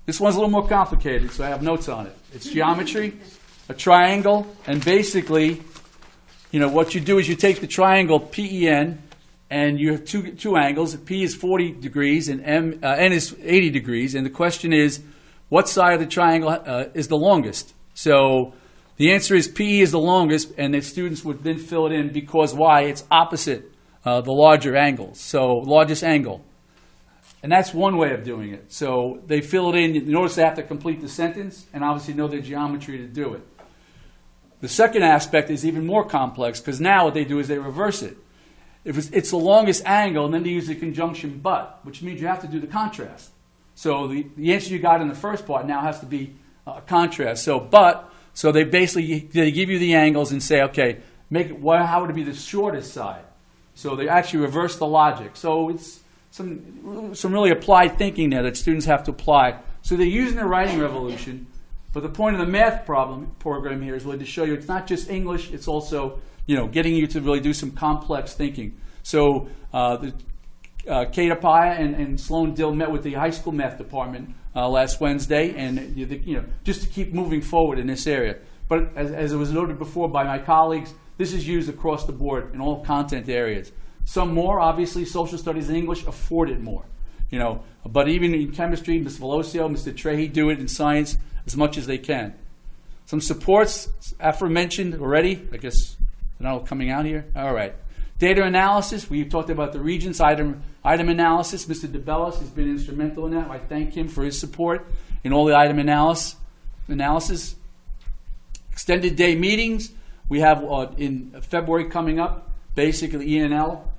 [SPEAKER 7] This one's a little more complicated, so I have notes on it. It's geometry, a triangle, and basically, what you do is you take the triangle PEN, and you have two angles. P is 40 degrees, and N is 80 degrees. And the question is, what side of the triangle is the longest? So the answer is PE is the longest, and the students would then fill it in because why? It's opposite the larger angle, so largest angle. And that's one way of doing it. So they fill it in. You notice they have to complete the sentence and obviously know their geometry to do it. The second aspect is even more complex because now what they do is they reverse it. If it's the longest angle, and then they use the conjunction but, which means you have to do the contrast. So the answer you got in the first part now has to be a contrast. So they basically they give you the angles and say, okay, how would it be the shortest side? So they actually reverse the logic. So it's some really applied thinking there that students have to apply. So they're using the writing revolution, but the point of the math program here is really to show you it's not just English, it's also getting you to really do some complex thinking. So Kate Apaya and Sloan Dill met with the high school math department last Wednesday, and just to keep moving forward in this area. But as it was noted before by my colleagues, this is used across the board in all content areas. Some more, obviously, social studies and English afford it more. But even in chemistry, Ms. Velocio, Mr. Trehi do it in science as much as they can. Some supports, aforementioned already. I guess they're not all coming out here. All right. Data analysis. We talked about the Regents item analysis. Mr. DeBellis has been instrumental in that. I thank him for his support in all the item analysis. Extended day meetings. We have in February coming up, basically E&L,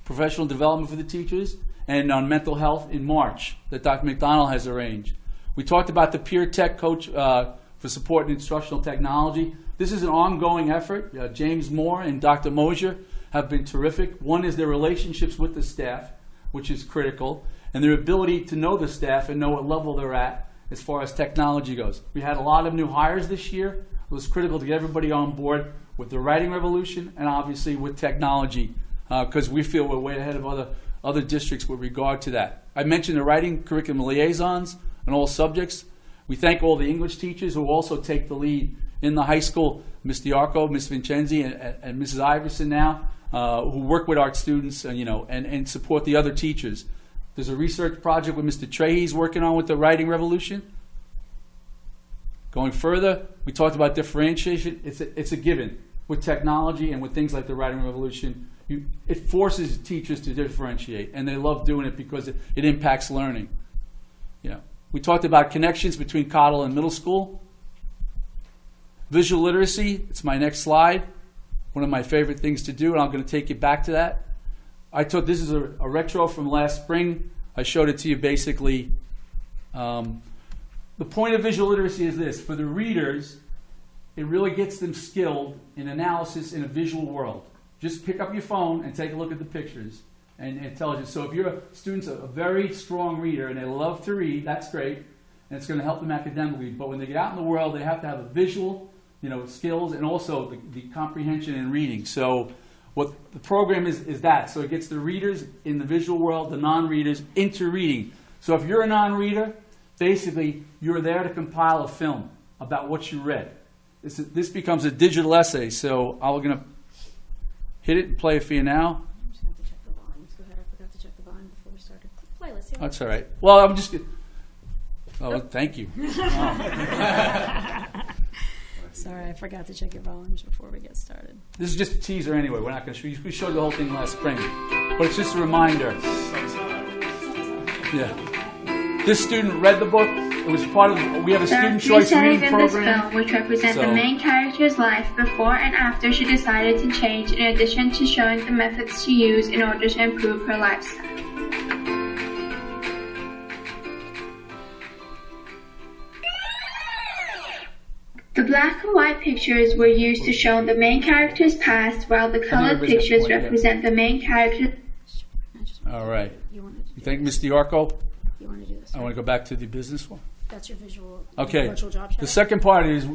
[SPEAKER 7] professional development for the teachers, and on mental health in March that Dr. McDonald has arranged. We talked about the peer tech coach for support in instructional technology. This is an ongoing effort. James Moore and Dr. Mosier have been terrific. One is their relationships with the staff, which is critical, and their ability to know the staff and know what level they're at as far as technology goes. We had a lot of new hires this year. It was critical to get everybody on board with the writing revolution and obviously with technology because we feel we're way ahead of other districts with regard to that. I mentioned the writing curriculum liaisons on all subjects. We thank all the English teachers who also take the lead in the high school, Ms. Diarco, Ms. Vincenzi, and Mrs. Iverson now, who work with our students and support the other teachers. There's a research project with Mr. Trehi's working on with the writing revolution. Going further, we talked about differentiation. It's a given with technology and with things like the writing revolution. It forces teachers to differentiate, and they love doing it because it impacts learning. We talked about connections between Cottle and middle school. Visual literacy, it's my next slide. One of my favorite things to do, and I'm going to take you back to that. This is a retro from last spring. I showed it to you basically. The point of visual literacy is this. For the readers, it really gets them skilled in analysis in a visual world. Just pick up your phone and take a look at the pictures, and it tells you. So if your student's a very strong reader and they love to read, that's great, and it's going to help them academically. But when they get out in the world, they have to have a visual skills and also the comprehension and reading. So what the program is that. So it gets the readers in the visual world, the non-readers, into reading. So if you're a non-reader, basically you're there to compile a film about what you read. This becomes a digital essay. So I'm going to hit it and play it for you now.
[SPEAKER 6] I'm just going to check the volumes. Go ahead. I forgot to check the volume before we started. Playlist. Yeah.
[SPEAKER 7] That's all right. Well, I'm just... thank you.
[SPEAKER 6] Sorry, I forgot to check your volumes before we get started.
[SPEAKER 7] This is just a teaser anyway. We're not going to show you. We showed the whole thing last spring. But it's just a reminder. Yeah. This student read the book. It was part of, we have a student choice reading program.
[SPEAKER 8] There are few settings in this film which represent the main character's life before and after she decided to change, in addition to showing the methods to use in order to improve her lifestyle. The black and white pictures were used to show the main character's past, while the colored pictures represent the main character.
[SPEAKER 7] All right.
[SPEAKER 6] You want to do
[SPEAKER 7] Thank you, Ms. DiArco.
[SPEAKER 6] You want to do this?
[SPEAKER 7] I want to go back to the business one.
[SPEAKER 6] That's your visual.
[SPEAKER 7] Okay.
[SPEAKER 6] Virtual job shadow.
[SPEAKER 7] The second part is,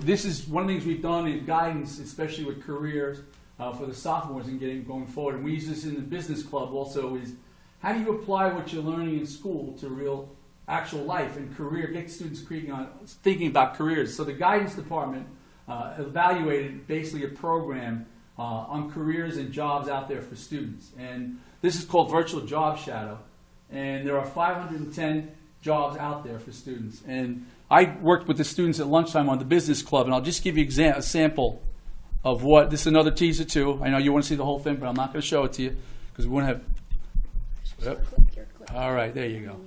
[SPEAKER 7] this is one of the things we've done in guidance, especially with careers for the sophomores and going forward. And we use this in the business club also, is how do you apply what you're learning in school to real actual life and career, get students thinking about careers. So the guidance department evaluated basically a program on careers and jobs out there for students. And this is called Virtual Job Shadow. And there are 510 jobs out there for students. And I worked with the students at lunchtime on the business club, and I'll just give you a sample of what, this is another teaser too. I know you want to see the whole thing, but I'm not going to show it to you because we want to have, all right, there you go.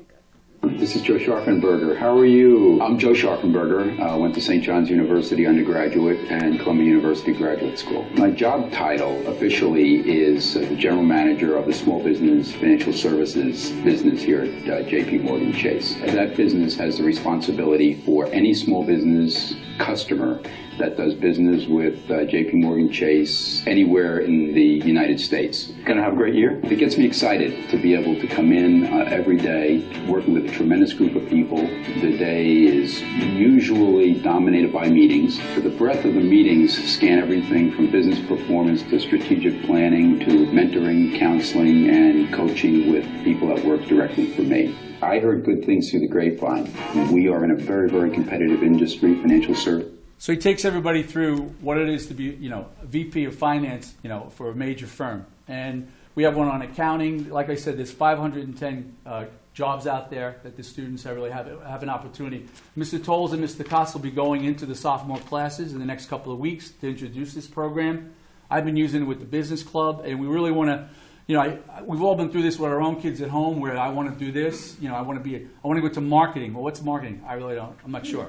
[SPEAKER 9] This is Joe Scharfenberger. How are you? I'm Joe Scharfenberger. Went to St. John's University undergraduate and Columbia University graduate school. My job title officially is the general manager of the small business financial services business here at J.P. Morgan Chase. That business has the responsibility for any small business customer that does business with J.P. Morgan Chase anywhere in the United States. Going to have a great year. It gets me excited to be able to come in every day, working with a tremendous group of people. The day is usually dominated by meetings. For the breadth of the meetings, scan everything from business performance to strategic planning to mentoring, counseling, and coaching with people that work directly for me. I heard good things through the grapevine. We are in a very, very competitive industry, financial service.
[SPEAKER 7] So he takes everybody through what it is to be, a VP of finance, for a major firm. And we have one on accounting. Like I said, there's 510 jobs out there that the students really have an opportunity. Mr. Tolles and Mr. Koss will be going into the sophomore classes in the next couple of weeks to introduce this program. I've been using it with the business club, and we really want to, we've all been through this with our own kids at home where I want to do this, I want to go to marketing. Well, what's marketing? I really don't. I'm not sure,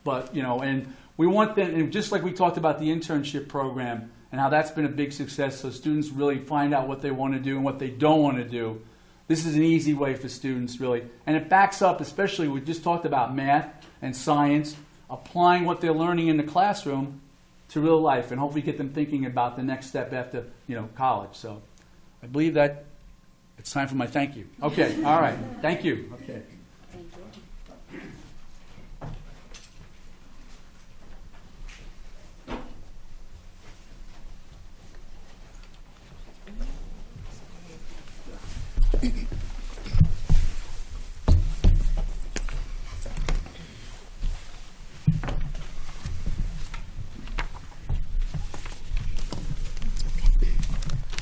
[SPEAKER 7] But, and we want them, and just like we talked about the internship program and how that's been a big success, so students really find out what they want to do and what they don't want to do. This is an easy way for students, really. And it backs up, especially, we just talked about math and science, applying what they're learning in the classroom to real life, and hopefully get them thinking about the next step after, college. So I believe that it's time for my thank you. Okay, all right. Thank you. Okay.
[SPEAKER 6] Thank you.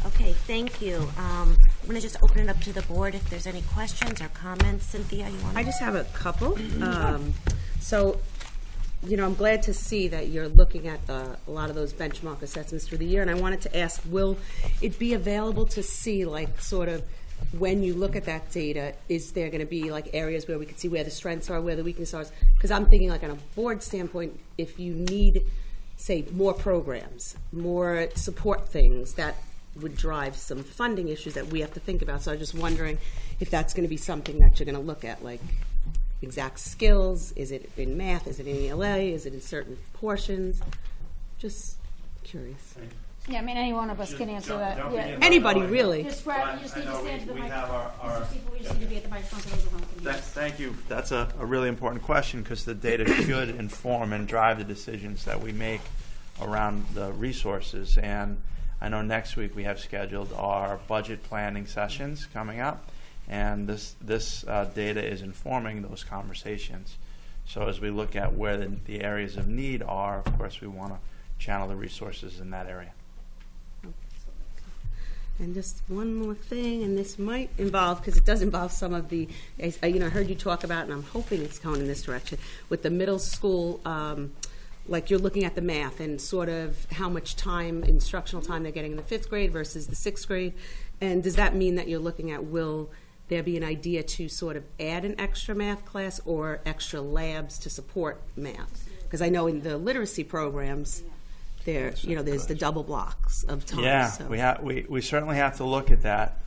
[SPEAKER 1] Okay, thank you. I'm going to just open it up to the board if there's any questions or comments. Cynthia, you want to?
[SPEAKER 10] I just have a couple. So, I'm glad to see that you're looking at a lot of those benchmark assessments through the year, and I wanted to ask, will it be available to see, sort of, when you look at that data, is there going to be, areas where we can see where the strengths are, where the weaknesses are? Because I'm thinking, on a board standpoint, if you need, say, more programs, more support things, that would drive some funding issues that we have to think about. So I'm just wondering if that's going to be something that you're going to look at, exact skills. Is it in math? Is it in ELA? Is it in certain portions? Just curious.
[SPEAKER 3] Yeah, any one of us can answer that. Yeah.
[SPEAKER 10] Anybody, really.
[SPEAKER 3] Just need to stand to the microphone. We just need to be at the microphone so those at home can hear.
[SPEAKER 5] Thank you. That's a really important question because the data should inform and drive the decisions that we make around the resources. And I know next week we have scheduled our budget planning sessions coming up, and this data is informing those conversations. So as we look at where the areas of need are, of course we want to channel the resources in that area.
[SPEAKER 10] And just one more thing, and this might involve, because it does involve some of the, I heard you talk about, and I'm hoping it's going in this direction, with the middle school, you're looking at the math and sort of how much time, instructional time they're getting in the 5th grade versus the 6th grade. And does that mean that you're looking at, will there be an idea to sort of add an extra math class or extra labs to support math? Because I know in the literacy programs, there's the double blocks of time.
[SPEAKER 5] Yeah,
[SPEAKER 10] so.
[SPEAKER 5] we certainly have to look at that.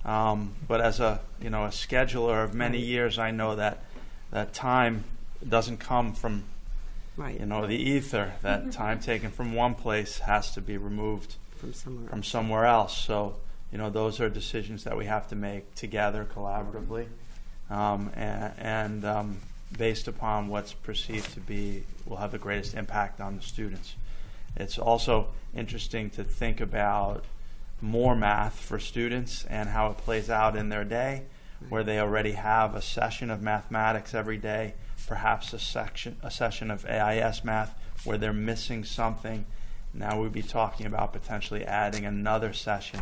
[SPEAKER 5] But as a scheduler of many years, I know that time doesn't come from
[SPEAKER 10] Right.
[SPEAKER 5] You know, the ether, that time taken from one place has to be removed
[SPEAKER 10] From
[SPEAKER 5] somewhere else. So, you know, those are decisions that we have to make together, collaboratively, and based upon what's perceived to be will have the greatest impact on the students. It's also interesting to think about more math for students and how it plays out in their day, where they already have a session of mathematics every day, perhaps a session of AIS math where they're missing something. Now we'd be talking about potentially adding another session,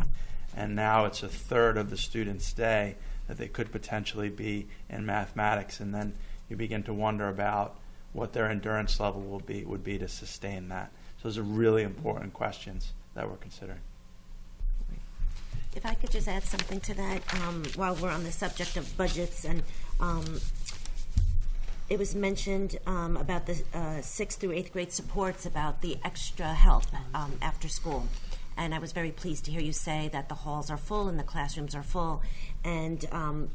[SPEAKER 5] and now it's a third of the student's day that they could potentially be in mathematics, and then you begin to wonder about what their endurance level would be to sustain that. So those are really important questions that we're considering.
[SPEAKER 1] If I could just add something to that, while we're on the subject of budgets, and it was mentioned about the 6th through 8th grade supports, about the extra help after school. And I was very pleased to hear you say that the halls are full and the classrooms are full. And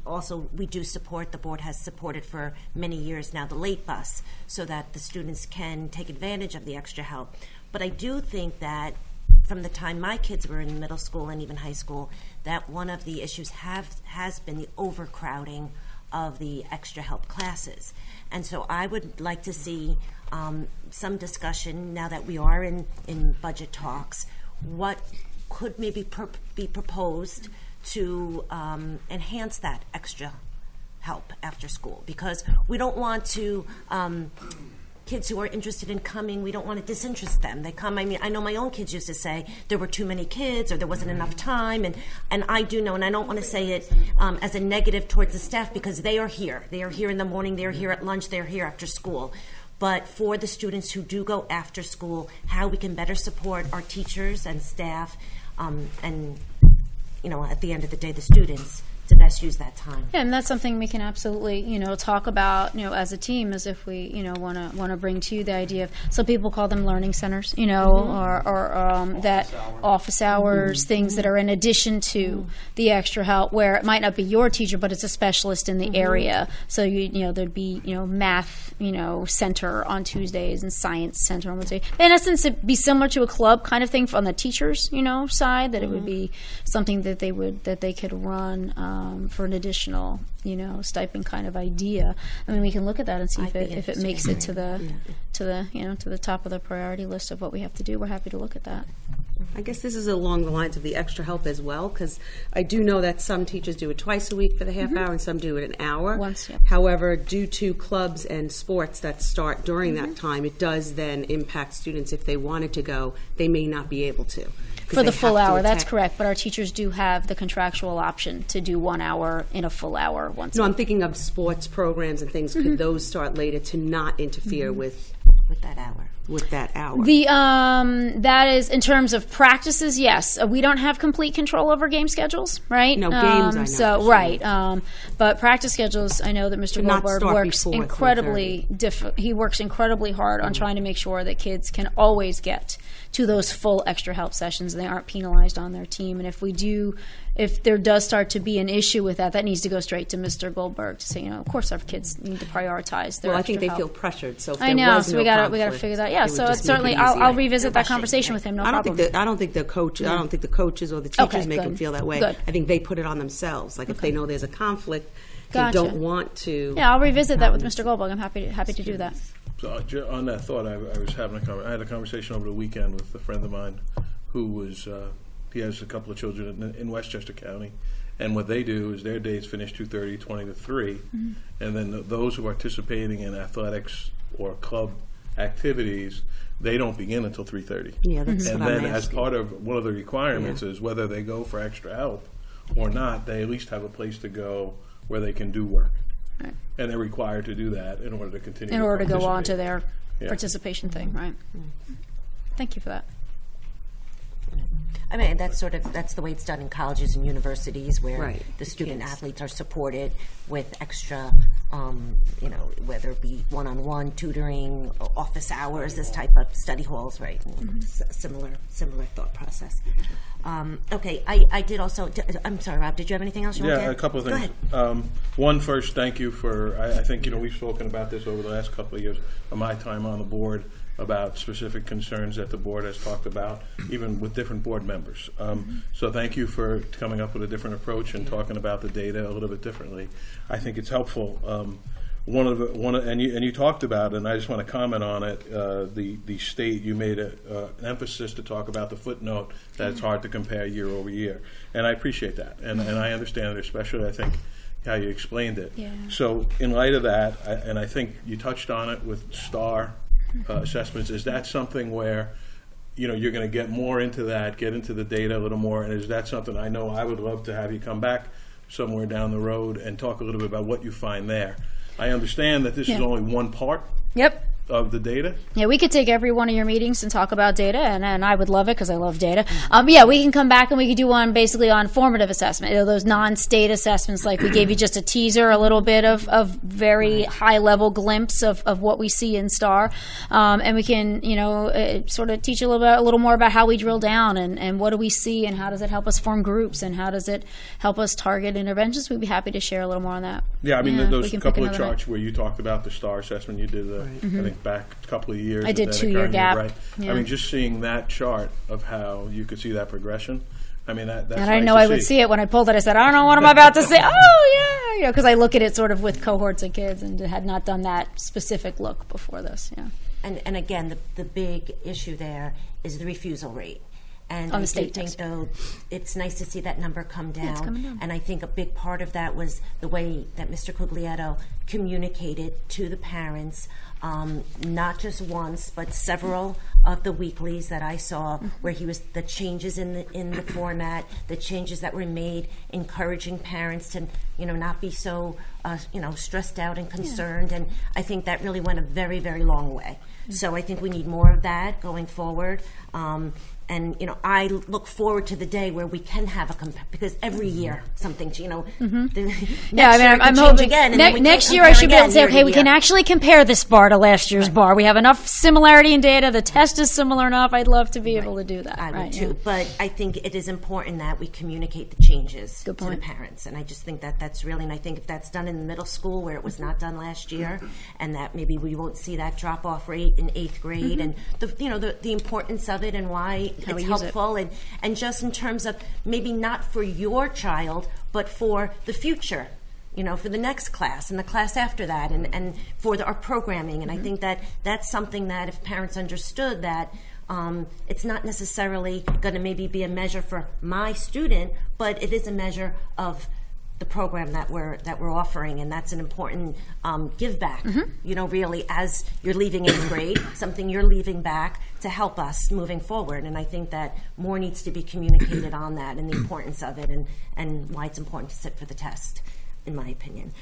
[SPEAKER 1] also, we do support, the board has supported for many years now, the late bus, so that the students can take advantage of the extra help. But I do think that from the time my kids were in middle school and even high school, that one of the issues has been the overcrowding of the extra help classes. And so I would like to see some discussion, now that we are in budget talks, what could maybe be proposed to enhance that extra help after school. Because we don't want to... kids who are interested in coming, we don't want to disinterest them. They come, I mean, I know my own kids used to say there were too many kids or there wasn't enough time, and I do know, and I don't want to say it as a negative towards the staff, because they are here. They are here in the morning, they are here at lunch, they are here after school. But for the students who do go after school, how we can better support our teachers and staff, and, you know, at the end of the day, the students, to best use that time.
[SPEAKER 3] Yeah, and that's something we can absolutely, you know, talk about, you know, as a team, as if we, you know, want to bring to you the idea of, some people call them learning centers, you know, or that office hours, things that are in addition to the extra help, where it might not be your teacher, but it's a specialist in the area. So you know, there'd be, you know, math, you know, center on Tuesdays and science center on Wednesday. In essence, it'd be similar to a club kind of thing on the teachers, you know, side. That it would be something that they could run. For an additional, you know, stipend kind of idea. I mean, we can look at that and see if it makes it to the you know, to the top of the priority list of what we have to do. We're happy to look at that.
[SPEAKER 10] I guess this is along the lines of the extra help as well, because I do know that some teachers do it twice a week for the half hour and some do it an hour.
[SPEAKER 3] Once, yeah.
[SPEAKER 10] However, due to clubs and sports that start during that time, it does then impact students. If they wanted to go, they may not be able to.
[SPEAKER 3] For the full hour, that's correct. But our teachers do have the contractual option to do 1 hour in a full hour once.
[SPEAKER 10] No, I'm thinking of sports programs and things. Could those start later to not interfere with
[SPEAKER 1] that hour?
[SPEAKER 10] With that hour.
[SPEAKER 3] The that is in terms of practices. Yes, we don't have complete control over game schedules, right?
[SPEAKER 10] No games. I know.
[SPEAKER 3] So right, but practice schedules. I know that Mr. Goldberg works incredibly. He works incredibly hard on trying to make sure that kids can always get to those full extra help sessions, and they aren't penalized on their team. And if there does start to be an issue with that, that needs to go straight to Mr. Goldberg to say, you know, of course our kids need to prioritize their.
[SPEAKER 10] Well, I think they
[SPEAKER 3] help.
[SPEAKER 10] feel pressured. So if
[SPEAKER 3] I know,
[SPEAKER 10] there was
[SPEAKER 3] so
[SPEAKER 10] no
[SPEAKER 3] we got
[SPEAKER 10] conflict,
[SPEAKER 3] to figure that. Yeah, so
[SPEAKER 10] it's
[SPEAKER 3] certainly I'll revisit that conversation with him. No problem.
[SPEAKER 10] I don't think the coach. I don't think the coaches or the teachers make them feel that way.
[SPEAKER 3] Good.
[SPEAKER 10] I think they put it on themselves. Like if they know there's a conflict, they don't want to.
[SPEAKER 3] Yeah, I'll revisit that with Mr. Goldberg. I'm happy to do that.
[SPEAKER 11] So on that thought, I had a conversation over the weekend with a friend of mine who was he has a couple of children in Westchester County, and what they do is their days finish 2:30, 20 to 3, and then those who are participating in athletics or club activities, they don't begin until 3:30.
[SPEAKER 10] Yeah, that's
[SPEAKER 11] and
[SPEAKER 10] what
[SPEAKER 11] then
[SPEAKER 10] I'm
[SPEAKER 11] as
[SPEAKER 10] asking.
[SPEAKER 11] part of one of the requirements is whether they go for extra help or not, they at least have a place to go where they can do work.
[SPEAKER 3] Right.
[SPEAKER 11] And they're required to do that in order to continue.
[SPEAKER 3] In order to go on to
[SPEAKER 11] participate.
[SPEAKER 3] their participation thing, right? Thank you for that.
[SPEAKER 1] I mean, that's the way it's done in colleges and universities, where
[SPEAKER 10] Right.
[SPEAKER 1] the student
[SPEAKER 10] Yes.
[SPEAKER 1] athletes are supported with extra whether it be one-on-one tutoring, office hours, this type of study halls, right? Similar thought process. Okay, I did also. I'm sorry, Rob. Did you have anything else you want to add?
[SPEAKER 11] Yeah, a couple of
[SPEAKER 1] Go
[SPEAKER 11] things.
[SPEAKER 1] ahead.
[SPEAKER 11] One, first, thank you for. I think we've spoken about this over the last couple of years of my time on the board about specific concerns that the board has talked about, even with different board members. So thank you for coming up with a different approach and talking about the data a little bit differently. I think it's helpful. And you talked about it, and I just want to comment on it. The state, you made an emphasis to talk about the footnote that it's hard to compare year over year, and I appreciate that, and I understand it, especially I think how you explained it.
[SPEAKER 3] Yeah.
[SPEAKER 11] So in light of that, and I think you touched on it with STAR assessments. Is that something where you're going to get more into that, get into the data a little more, and is that something I know I would love to have you come back somewhere down the road and talk a little bit about what you find there? I understand that this is only one part of the data.
[SPEAKER 3] Yeah, we could take every one of your meetings and talk about data, and I would love it because I love data. Yeah, we can come back and we could do one basically on formative assessment, those non-state assessments, like we gave you just a teaser, a little bit of very high-level glimpse of what we see in STAR, and we can sort of teach a little more about how we drill down and what do we see and how does it help us form groups and how does it help us target interventions. We'd be happy to share a little more on that.
[SPEAKER 11] Yeah, I mean those couple of charts where you talked about the STAR assessment, you did I think back a couple of years.
[SPEAKER 3] I did 2-year gap.
[SPEAKER 11] Right.
[SPEAKER 3] Yeah.
[SPEAKER 11] I mean, just seeing that chart of how you could see that progression. I mean, that's
[SPEAKER 3] and I didn't know I would see it when I pulled it. I said, I don't know what I'm about to say. Oh yeah, because I look at it sort of with cohorts of kids and had not done that specific look before this. Yeah.
[SPEAKER 1] And again, the big issue there is the refusal rate. And
[SPEAKER 3] on
[SPEAKER 1] I
[SPEAKER 3] the state
[SPEAKER 1] think, though, it's nice to see that number come down.
[SPEAKER 3] Yeah, it's coming down.
[SPEAKER 1] And I think a big part of that was the way that Mr. Cuglietto communicated to the parents, not just once, but several of the weeklies that I saw, where he was the changes in the format, the changes that were made, encouraging parents to not be so stressed out and concerned. And I think that really went a very, very long way. So I think we need more of that going forward. And I look forward to the day where we can have because every year something,
[SPEAKER 3] yeah. I mean, I'm hoping
[SPEAKER 1] again,
[SPEAKER 3] next year I should be able to say, okay, we can actually compare this bar to last year's bar. We have enough similarity in data. The test is similar enough. I'd love to be able to do that.
[SPEAKER 1] I would too. Yeah. But I think it is important that we communicate the changes to the parents, and I just think that that's really. And I think if that's done in the middle school where it was not done last year, and that maybe we won't see that drop off rate in 8th grade, and the importance of it and why it's helpful, and just in terms of maybe not for your child, but for the future, for the next class and the class after that, and for our programming. And I think that that's something that if parents understood that it's not necessarily going to maybe be a measure for my student, but it is a measure of the program that we're offering, and that's an important give back. Really, as you're leaving 8th grade, something you're leaving back to help us moving forward. And I think that more needs to be communicated on that and the importance of it, and why it's important to sit for the test, in my opinion.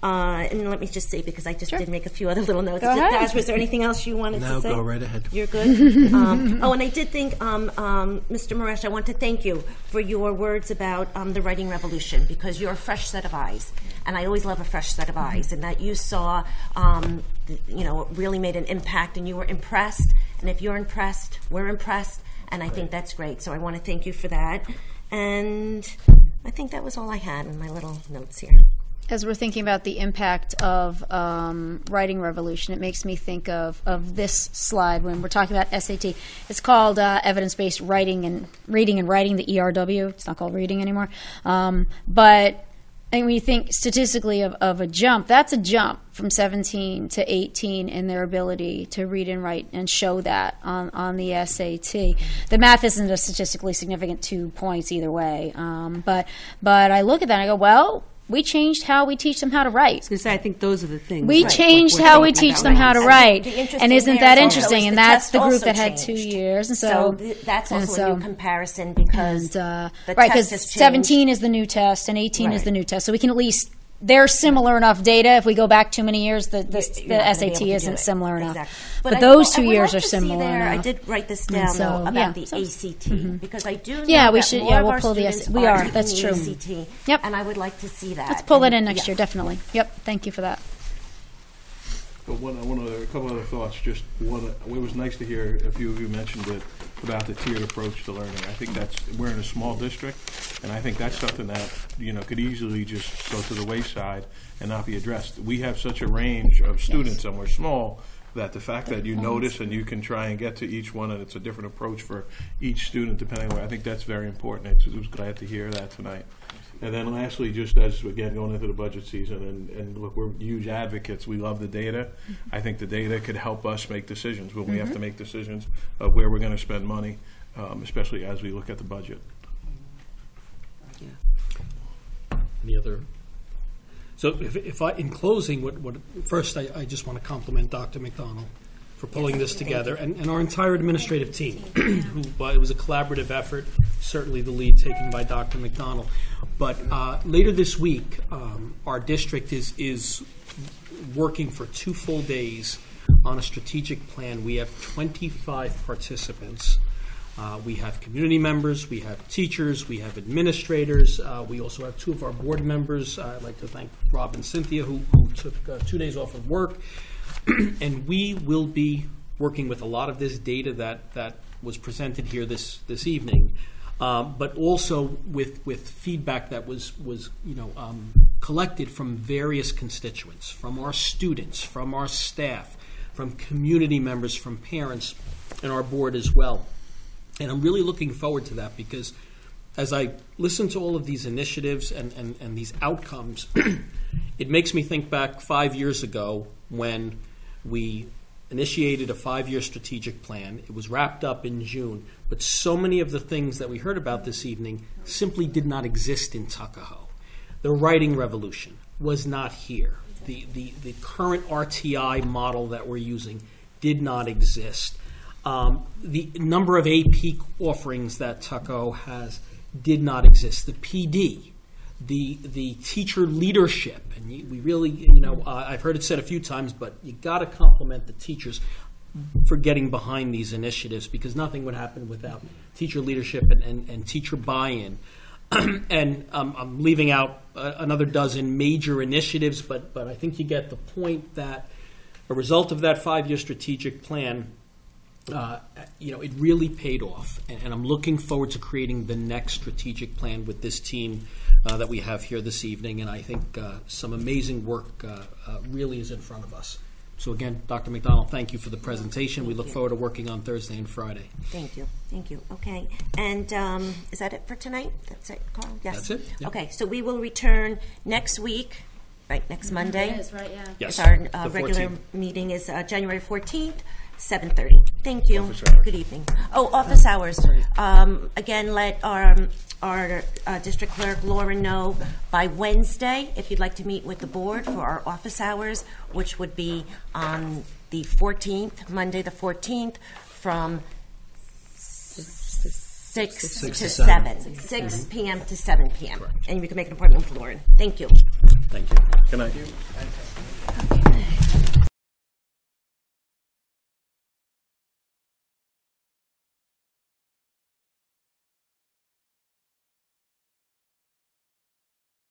[SPEAKER 1] And let me just say, because I just did make a few other little notes. Daz, was there anything else you wanted to say?
[SPEAKER 12] No, go right ahead.
[SPEAKER 1] You're good? And I did think, Mr. Maresh, I want to thank you for your words about the writing revolution, because you're a fresh set of eyes. And I always love a fresh set of eyes. And that you saw, really made an impact, and you were impressed. And if you're impressed, we're impressed. And I think that's great. So I want to thank you for that. And I think that was all I had in my little notes here.
[SPEAKER 3] As we're thinking about the impact of writing revolution, it makes me think of this slide when we're talking about SAT. It's called evidence-based writing and reading and writing, the ERW. It's not called reading anymore. But when you think statistically of a jump, that's a jump from 17 to 18 in their ability to read and write and show that on the SAT. The math isn't a statistically significant 2 points either way. But I look at that and I go, well, we changed how we teach them how to write.
[SPEAKER 10] I was going to say, I think those are the things.
[SPEAKER 3] We changed how we teach them how to write. And isn't that interesting? And that's the group that had 2 years. And so
[SPEAKER 1] that's also a new comparison, because the
[SPEAKER 3] right,
[SPEAKER 1] test
[SPEAKER 3] because
[SPEAKER 1] has
[SPEAKER 3] 17 is the new test and 18 is the new test. So we can at least they're similar enough data. If we go back too many years, the
[SPEAKER 1] You're not gonna be able
[SPEAKER 3] SAT
[SPEAKER 1] to do
[SPEAKER 3] isn't
[SPEAKER 1] it.
[SPEAKER 3] similar enough.
[SPEAKER 1] Exactly.
[SPEAKER 3] But
[SPEAKER 1] I
[SPEAKER 3] those
[SPEAKER 1] would
[SPEAKER 3] 2 years
[SPEAKER 1] like
[SPEAKER 3] are
[SPEAKER 1] to see
[SPEAKER 3] similar
[SPEAKER 1] there,
[SPEAKER 3] enough.
[SPEAKER 1] I did write this
[SPEAKER 3] And
[SPEAKER 1] down,
[SPEAKER 3] so,
[SPEAKER 1] though, about
[SPEAKER 3] yeah.
[SPEAKER 1] the
[SPEAKER 3] So-
[SPEAKER 1] ACT, because I do know
[SPEAKER 3] Yeah, we
[SPEAKER 1] that
[SPEAKER 3] should-
[SPEAKER 1] more
[SPEAKER 3] yeah,
[SPEAKER 1] of
[SPEAKER 3] we'll
[SPEAKER 1] our
[SPEAKER 3] pull the
[SPEAKER 1] students
[SPEAKER 3] we are.
[SPEAKER 1] taking
[SPEAKER 3] That's
[SPEAKER 1] the
[SPEAKER 3] true.
[SPEAKER 1] ACT,
[SPEAKER 3] Yep.
[SPEAKER 1] and I would like to see that.
[SPEAKER 3] Let's pull that in
[SPEAKER 1] And-
[SPEAKER 3] next
[SPEAKER 1] yeah.
[SPEAKER 3] year, definitely. Yep, thank you for that.
[SPEAKER 11] But a couple other thoughts. Just one, it was nice to hear a few of you mentioned it about the tiered approach to learning. I think we're in a small district, and I think that's something that could easily just go to the wayside and not be addressed. We have such a range of students, and we're small, that the fact that you notice and you can try and get to each one, and it's a different approach for each student depending on where, I think that's very important. I was glad to hear that tonight. And then lastly, just as, again, going into the budget season, and look, we're huge advocates. We love the data. I think the data could help us make decisions when we have to make decisions of where we're going to spend money, especially as we look at the budget.
[SPEAKER 2] Any other? So if I, in closing, first I just want to compliment Dr. McDonald for pulling this together, and our entire administrative team, who, it was a collaborative effort, certainly the lead taken by Dr. McDonald. But later this week, our district is working for 2 full days on a strategic plan. We have 25 participants. We have community members, we have teachers, we have administrators. We also have 2 of our board members. I'd like to thank Rob and Cynthia, who took 2 days off of work. And we will be working with a lot of this data that was presented here this evening, but also with feedback that was collected from various constituents, from our students, from our staff, from community members, from parents, and our board as well. And I'm really looking forward to that, because as I listen to all of these initiatives and these outcomes, it makes me think back 5 years ago when we initiated a 5-year strategic plan. It was wrapped up in June, but so many of the things that we heard about this evening simply did not exist in Tuckahoe. The writing revolution was not here. The current RTI model that we're using did not exist. The number of AP offerings that Tuckahoe has did not exist. The PD, the teacher leadership, and we really, I've heard it said a few times, but you got to compliment the teachers for getting behind these initiatives, because nothing would happen without teacher leadership and teacher buy-in. And I'm leaving out another dozen major initiatives, but I think you get the point that a result of that 5-year strategic plan, it really paid off, and I'm looking forward to creating the next strategic plan with this team that we have here this evening, and I think some amazing work really is in front of us. So again, Dr. McDonald, thank you for the presentation. We look forward to working on Thursday and Friday.
[SPEAKER 1] Thank you. Okay, and is that it for tonight? That's it, Carl? Yes.
[SPEAKER 2] That's it. Yep.
[SPEAKER 1] Okay, so we will return next week, right, next Monday.
[SPEAKER 3] It is, right, yeah.
[SPEAKER 2] Yes.
[SPEAKER 1] Our
[SPEAKER 2] the
[SPEAKER 1] regular
[SPEAKER 2] 14th.
[SPEAKER 1] meeting is January 14th, 7:30. Thank you.
[SPEAKER 11] Office hours.
[SPEAKER 1] Good evening. Oh, office hours. Again, let our district clerk, Lauren, know by Wednesday if you'd like to meet with the board for our office hours, which would be on the 14th, Monday the 14th, from 6 to 7. 6 p.m. to 7 p.m.
[SPEAKER 2] Correct.
[SPEAKER 1] And you can make an appointment with Lauren. Thank you.
[SPEAKER 2] Thank you.
[SPEAKER 11] Good night.